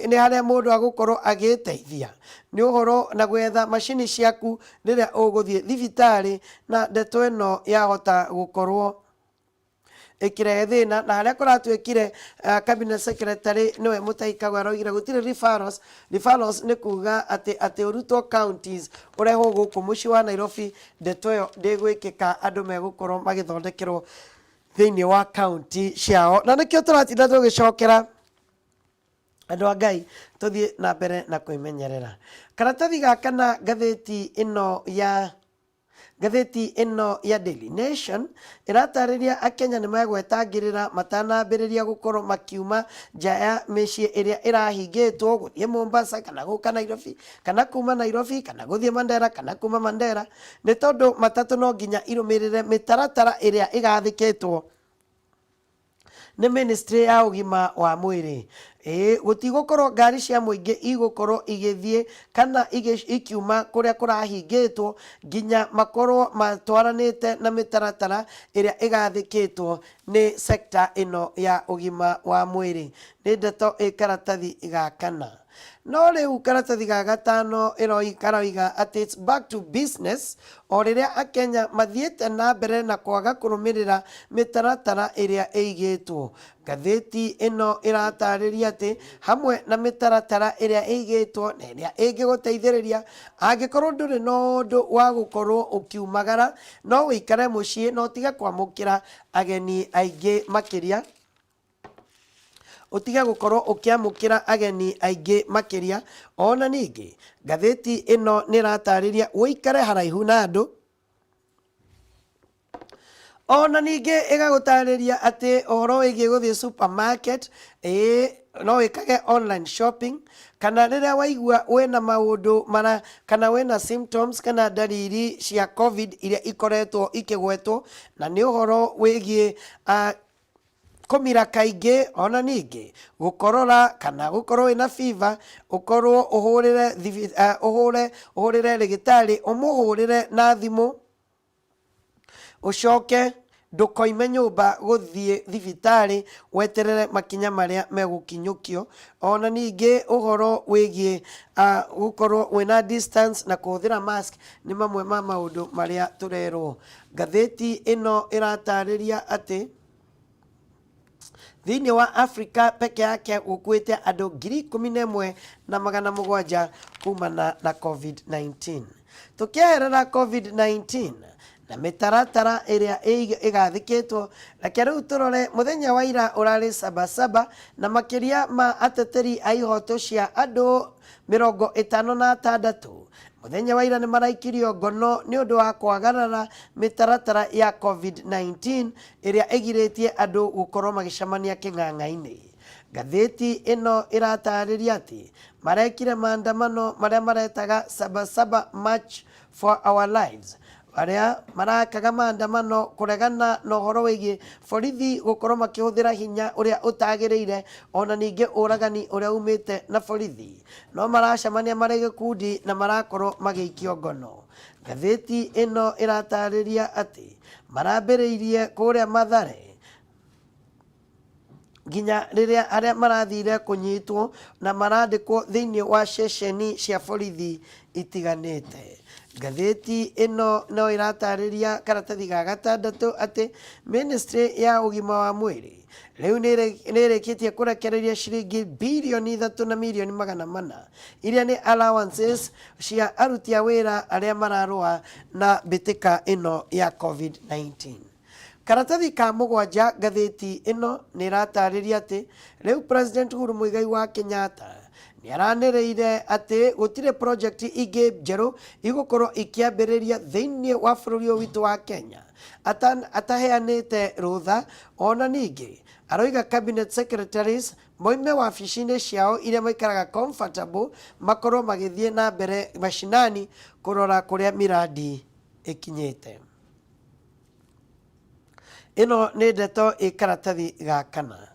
nĩ harĩa mũndũ agũkorwo agĩteithia nĩ ũhoro na gwetha macini ciaku rĩrĩa ũgũthiĩ thibitarĩ, na ndeto ĩno yahota gũkorwo ĩkĩrehe thĩna. Na harĩa kũratuĩkire cabinet secretary nĩwe Mutahi Kagwe araugire gũtirĩ referrals nĩ kuga atĩ ũrutwo counties ũrehwo gũkũ mũciĩ wa Nairobi. Ndeto ĩyo ndĩgwĩkĩka, andũ megũkorwo magĩthondekerwo thĩinĩ wa county ciao, na nĩkĩo tũratinda tũgĩcokera andũ a Ngai tũthiĩ na mbere na kwĩmenyerera. Karatathi gaka na ngathĩti ĩno ya Daily Nation ĩratarĩria Akenya nĩ megwetangĩrĩra matanambĩrĩria gũkorwo makiuma nja ya mĩciĩ ĩrĩa ĩrahingĩtwo gũthiĩ Mombasa kana gũka Nairobi, kana kuma Nairobi kana gũthiĩ Mandera kana kuma Mandera, nĩ tondũ matatũ no nginya irũmĩrĩre mĩtaratara ĩrĩa ĩgathĩkĩtwo nĩ ministry ya ũgima wa mwĩrĩ. Gũtigũkorwo ngari cia mũingĩ igũkorwo igĩthiĩ kana ikiuma kũrĩa kũrahingĩtwo nginya makorwo matwaranĩte na mĩtaratara ĩrĩa ĩgathĩkĩtwo nĩ sector ĩno ya ũgima wa mwĩrĩ. Nĩ ndeto karatathi ga kana. No rĩu karatathi ga gatano karoiga atĩ it's back to business o rĩrĩa Akenya mathiĩte na mbere na kwaga kũrũmĩrĩra mĩtaratara ĩrĩa ĩigĩtwo. Ngathĩti ĩno ĩratarĩria atĩ hamwe na mĩtaratara ĩrĩa ĩigĩtwo na ĩrĩa ĩngĩgũteithĩrĩria, angĩkorwo ndũrĩ na ũndũ wa gũkorwo ũkiumagara, no wĩikare mũciĩ na ũtige kwamũkĩra ageni aingĩ makĩria, ũtige gũkorwo ũkĩamũkĩra ageni aingĩ makĩria. Ona ningĩ ngathĩti ĩno nĩ ĩratarĩria ũikare haraihu na andũ. Ona ningĩ ĩgagũtarĩria atĩ ũhoro wĩgiĩ gũthiĩ supermarket, no wĩkage online shopping, kana rĩrĩa waigua wĩna maũndũ kana wĩna symptoms kana ndariri cia COVID iria ikoretwo ikĩgwetwo, na nĩ ũhoro wĩgiĩ kũmira kaingĩ, ona ningĩ gũkorora kana gũkorwo wĩna fever, ũkorwo ũhũrĩre rĩgĩtarĩ, ũmũhũrĩre na thimũ, ũcoke ndũkoime nyũmba gũthiĩ thibitarĩ, weterere makinya marĩa megũkinyũkio. Ona ningĩ ũhoro wĩgiĩ gũkorwo wĩna distance na kũhũthĩra mask nĩ mamwe ma maũndũ marĩa tũrerwo. Ngathĩti ĩno ĩratarĩria atĩ thĩinĩ wa Africa peke yake gũkuĩte andũ 11,700 kumana na COVID-19. Tũkĩeherera COVID-19, na mitaratara iria igathikitwo. Reke riu turore muthenya wa ira urari sabasaba na makiria ma ateteri a ihoto cia andu 56 muthenya wa ira ni maraikirio ngono ni undu wa kwagarara mitaratara ya COVID-19 iria igiritie andu gukorwo magicemania king'ang'a-ini. Gatheti ino iratariria ati marekire maandamano maria maretaga Sabasaba March for Our Lives, aria marakaga maandamano kuregana na uhoro wigie borithi gukorwo makihuthira hinya uria utagiriire ona ningi uragani uria umite na borithi no maracemania mari gikundi na marakorwo magiikio ngono. Gatheti ino iratariria ati marambiriirie kuria Mathare ginya riria aria marathire kunyitwo na marandikwo thiini wa ceceni cia borithi itiganite. Gatheti ino no iratariria karatathi ga gatandatu ati ministry ya ugima wa mwiri riu nirikitie kurekereria ciringi bilioni 3 na milioni 400 iria ni allowances cia aruti a wira aria mararua na bitika ino ya COVID-19. Karatathi ka mugwanja gatheti ino ni iratariria ati riu President Uhuru Muigai wa Kenyatta ni aranireire ati gutire project ingi njeru igukorwo ikiambiriria thiini wa bururi witu wa Kenya ataheanite rutha. Ona ningi aroiga cabinet secretaries moime wabici-ini ciao iria maikaraga comfortable makorwo magithie na mbere mashinani kurora kuria miradi ikinyite. Ino ni ndeto ikaratathi ga kana.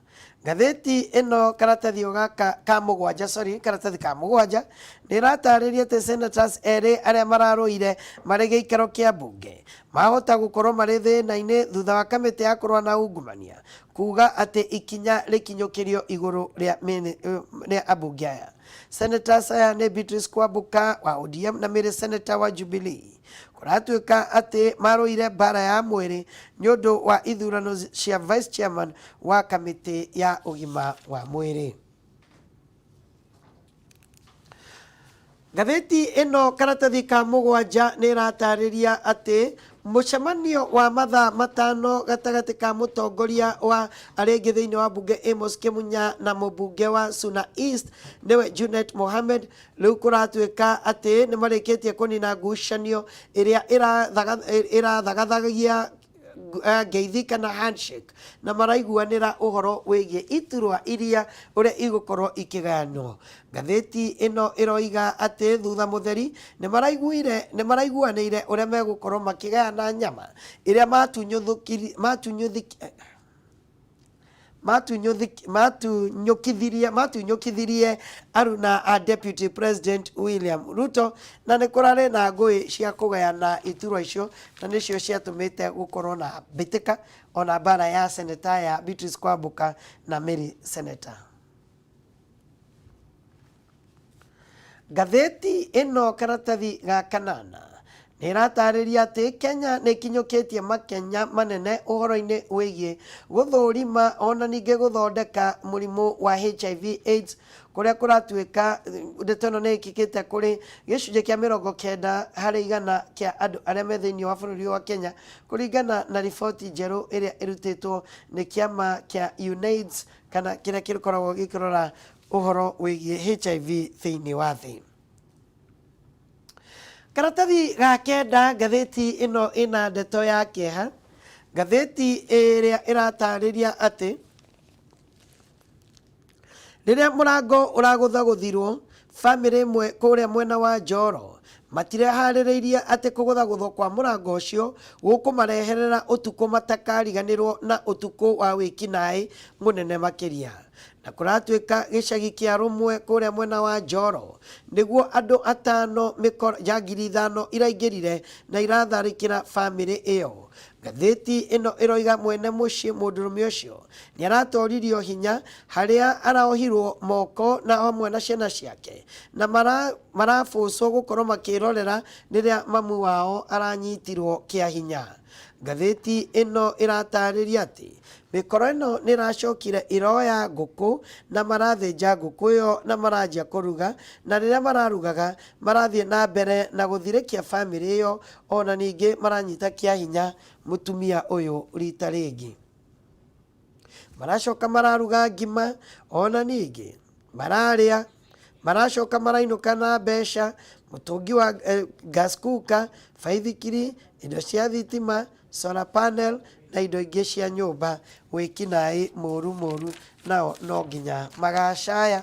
Gatheti ino karatathi gaka ka mugwanja karatathi ka mugwanja ni ratariria ati senators eri aria mararoire mari giikaro kia bunge mahota gukorwo mari thina-ini thutha wa kamiti ya kurwa na ungumania kuga ati ikinya rikinyukirio iguru ria abunge aya. Senators aya ni Beatrice Kwabuka wa ODM na Mary Senator wa Jubilee. Kuratuika ati maroire bara ya mwiri ni undu wa ithurano cia vice chairman wa kamiti ya ugima wa mwiri. Gatheti ino karatathi ka mugwanja ni ratariria ati mucemanio wa mathaa matano gatagati ka mutongoria wa aringi thiini wa bunge Amos Kimunya na mubunge wa Suna East niwe Junet Mohamed riu kuratuika ati ni marikitie kunina ngucanio iria irathagathagia ngeithi kana handshake na maraiguanira uhoro wigie iturwa iria uria igukorwo ikigayanwo. Gatheti ino iroiga ati thutha mutheri ni maraiguanire uria megukorwo makigayana nyama iria matunyukithirie aruna a Deputy President William Ruto na ni kurare na ngui cia kugayana iturwa icio na nicio ciatumite gukorwo na bitika ona bara ya Senator ya Beatrice Kwabuka na Mary Senator. Gatheti ino karatathi ga kanana ni ratariria ati Kenya ni kinyukitie makenya manene uhoro-ini wigie guthurima ona ningi guthondeka murimu wa HIV AIDS kuria kuratuika ndeto ino ni ikikite kuri gicunji kia 90 hari igana kia andu aria me thiini wa bururi wa Kenya kuringana na riboti njeru iria irutitwo ni kiama kia UNAIDS kana kiria gikoragwo gikirora uhoro wigie HIV thiini wa thi. Karatathi ga kenda gatheti ino ina ndeto ya kieha. Gatheti iria iratariria ati riria murango uraguthaguthirwo family imwe kuria mwena wa Njoro matireharireirie ati kuguthaguthwo kwa murango ucio gukumareherera utuku matakariganirwo na utuku wa wikinai munene makiria. Na kuratuika gicagi kia rumwe kuria mwena wa Njoro niguo andu 5 ya ngiri 5 iraingirire na iratharikira family iyo. Gatheti ino iroiga mwene mucii mundurume ucio ni aratoririo hinya haria araohirwo moko na hamwe na ciana ciake na marafucwo gukorwo makirorera riria mamu wao aranyitirwo kia hinya. ngathĩti ĩno ĩratarĩria atĩ mĩkoro ĩno nĩ ĩracokire iroya ngũkũ na marathĩnja ngũkũ ĩyo na maranjia kũruga, na rĩrĩa mararugaga marathiĩ na mbere na gũthirĩkia bamĩrĩ ĩyo, ona ningĩ maranyita kĩa hinya mũtumia ũyũ rita rĩngĩ. Maracoka mararuga ngima, ona ningĩ mararĩa, maracoka marainũka na mbeca, mũtũngi wa gas cooker, baithikiri, indo cia thitima, solar panel na indo ingĩ cia nyũmba. Wĩkinaĩ mũru nao no nginya magacaya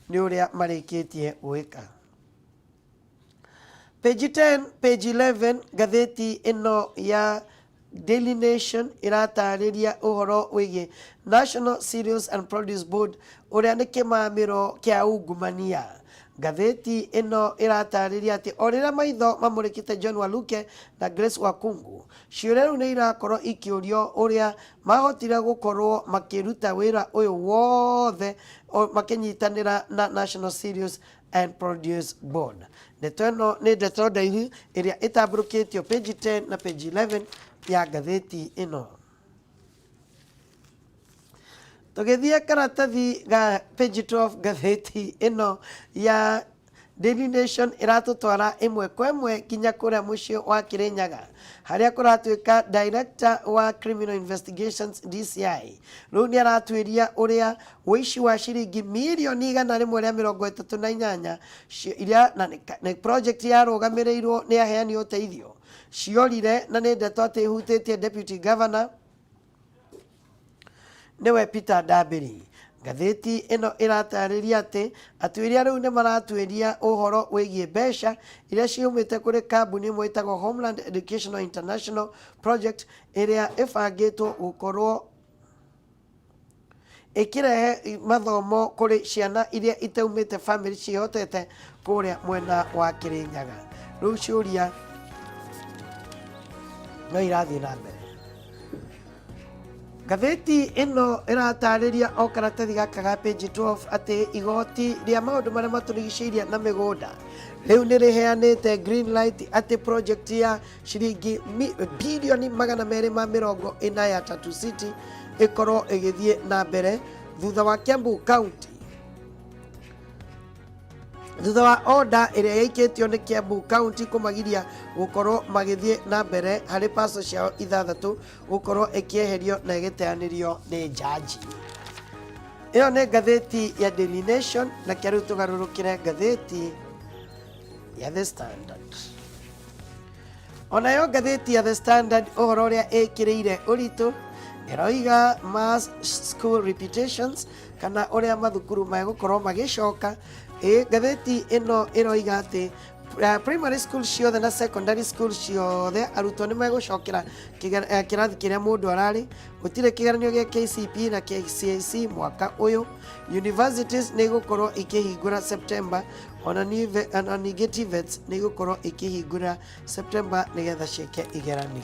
nĩ ũrĩa marĩkĩtie gwĩka. Page 10, page 11 ngathĩti ĩno ya Daily Nation ĩratarĩria ũhoro wĩgiĩ National Cereals and Produce Board ũrĩa nĩ kĩmamĩro kĩa ungumania. Ngathĩti ĩno ĩratarĩria atĩ o rĩrĩa maitho mamũrĩkĩte John Waluke na Grace Wakungu, ciũria rĩu nĩ irakorwo ikĩũrio ũrĩa mahotire gũkorwo makĩruta wĩra ũyũ wothe makĩnyitanĩra na National Cereals and Produce Board. Ndeto ĩno nĩ ndeto ndaihu ĩrĩa ĩtambũrũkĩtio page 10 na page 11 ya ngathĩti ĩno. Tũgĩthiĩ karatathi ga page 12 ngathĩti ĩno ya Daily Nation ĩratũtwara ĩmwe kwa ĩmwe nginya kũrĩa mũciĩ wa Kĩrĩnyaga, harĩa kũratuĩka Director wa Criminal Investigations DCI rĩu nĩ aratuĩria ũrĩa ũici wa ciringi mirioni 138 iria na project yarũgamĩrĩirwo nĩ aheani ũteithio ciorire, na nĩ ndeto atĩ ĩhutĩtie Deputy Governor nĩwe Peter Ndambĩri. Ngathĩti ĩno ĩratarĩria atĩ atuĩria rĩu nĩ maratuĩria ũhoro wĩgiĩ mbeca iria ciumĩte kũrĩ kambuni ĩmwe ĩtagwo Homeland Educational International Project ĩrĩa ĩbangĩtwo gũkorwo ĩkĩrehe mathomo kũrĩ ciana iria itaumĩte family cihotete kũrĩa mwena wa Kĩrĩnyaga. Rĩu ciũria no irathiĩ na mbere. Ngathĩti ĩno ĩratarĩria o karatathi gaka ga page 12 atĩ igoti rĩa maũndũ marĩa matũrigicĩirie na mĩgũnda rĩu nĩ rĩheanĩte green light atĩ project ya ciringi bilioni 240 ya Tatu City ĩkorwo ĩgĩthiĩ na mbere thutha wa Kiambu County, thutha wa order ĩrĩa yaikĩtio nĩ Kiambu County kũmagiria gũkorwo magĩthiĩ na mbere harĩ parcel ciao 6 gũkorwo ĩkĩeherio na ĩgĩteanĩrio nĩ jaji. Ĩyo nĩ ngathĩti ya Daily Nation, na kĩrĩu tũgarũrũkĩre ngathĩti ya The Standard. Onayo ngathĩti ya The Standard ũhoro ũrĩa ĩkĩrĩire ũritũ ĩroiga mass school reputations, kana ũrĩa mathukuru megũkorwo magĩcoka. Ngathĩti ĩno ĩroiga atĩ primary school ciothe na secondary school ciothe arutwo nĩ megũcokera kĩrathi kĩrĩa mũndũ ararĩ. Gũtirĩ kĩgeranio gĩa KCPE na KCSE mwaka ũyũ. Universities nĩ igũkorwo ikĩhingũra September, ona ningĩ TVETs nĩ igũkorwo ikĩhingũra September nĩgetha ciĩke igeranio.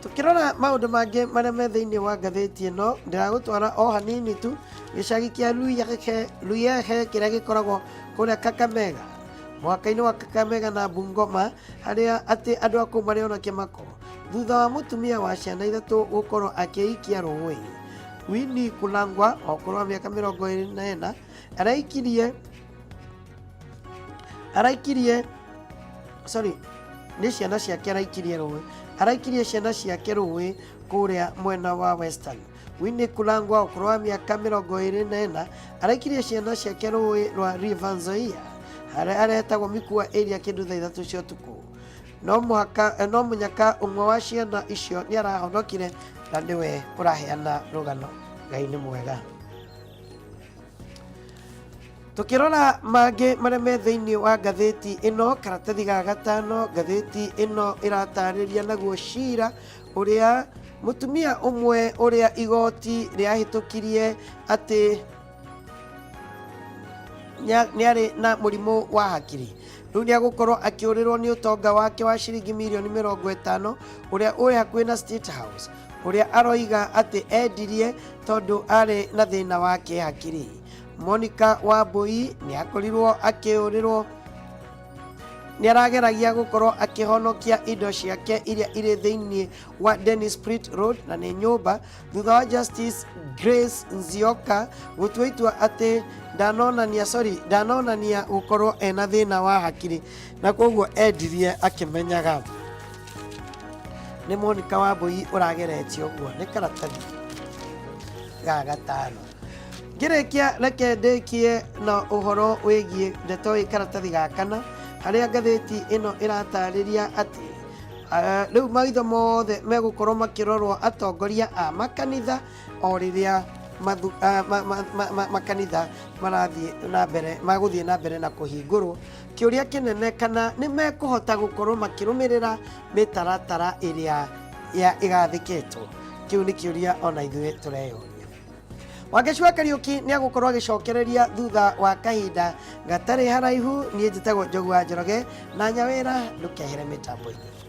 Tukirora maũndũ mangĩ marĩa me thĩinĩ wa ngathĩti ĩno, ndĩragũtwara o hanini tu gĩcagi kĩa Luyehe kĩrĩa gĩkoragwo kũrĩa Kakamega, mwaka-inĩ wa Kakamega na Bungoma, harĩa atĩ andũ a kũu marĩona kĩmako thutha wa mũtumia wa ciana 3 gũkorwo akĩikia rũĩ. Winnie Kulangwa o ũkũrũ wa mĩaka 24 nĩ ciana ciake araikirie rũĩ, araikirie ciana ciake rũĩ kũrĩa mwena wa Western. Winnie Kulangwa ũkũrũ wa mĩaka 24 araikirie ciana ciake rũĩ rwa River Nzoia harĩa aretagwo Mikua area kĩndũ thaa 3 cia ũtukũ. No mũnyaka ũmwe wa ciana icio nĩ arahonokire na nĩwe ũraheana rũgano. Ngai nĩ mwega. Tukirora mangĩ marĩa me thĩinĩ wa ngathĩti ĩno, karatathi ga gatano, ngathĩti ĩno ĩratarĩria naguo cira ũrĩa mũtumia ũmwe ũrĩa igoti rĩahĩtũkirie atĩ nĩ arĩ na mũrimũ wa hakiri. Rĩu nĩ agũkorwo akĩũrĩrwo nĩ ũtonga wake wa ciringi mirioni 50 ũrĩa ũrĩ hakuhĩ na State House, ũrĩa aroiga atĩ endirie tondũ arĩ na thĩna wa kĩhakiri. Monica Wambui nĩ akorirwo akĩũrĩrwo nĩ arageragia gũkorwo akĩhonokia indo ciake iria irĩ thĩinĩ wa Dennis Prit Road na nĩ nyũmba thutha wa Justice Grace Nzioka gũtua itua atĩ ndanonania gũkorwo ena thĩna wa hakiri na koguo endirie akĩmenyaga nĩ Monica Wambui ũrageretio ũguo nĩ karatathi ga gatano. Ngĩrĩkia reke ndĩkie na ũhoro wĩgiĩ ndeto ĩ karatathi ga kana harĩa ngathĩti ĩno ĩratarĩria atĩ rĩu maitho mothe megũkorwo makĩrorwo atongoria a makanitha o rĩrĩa makanitha magũthiĩ na mbere na kũhingũrwo. Kĩũria kĩnene kana nĩ mekũhota gũkorwo makĩrũmĩrĩra mĩtaratara ĩrĩa ĩgathĩkĩtwo. Kĩu nĩ kĩũria ona ithuĩ tũreyũria. Wangĩcua Kariuki nĩ agũkorwo agĩcokereria thutha wa kahinda gatarĩ haraihu. Niĩ njĩtagwo Njogu wa Njoroge na Nyawĩra ndũkehere mĩtambo-inĩ.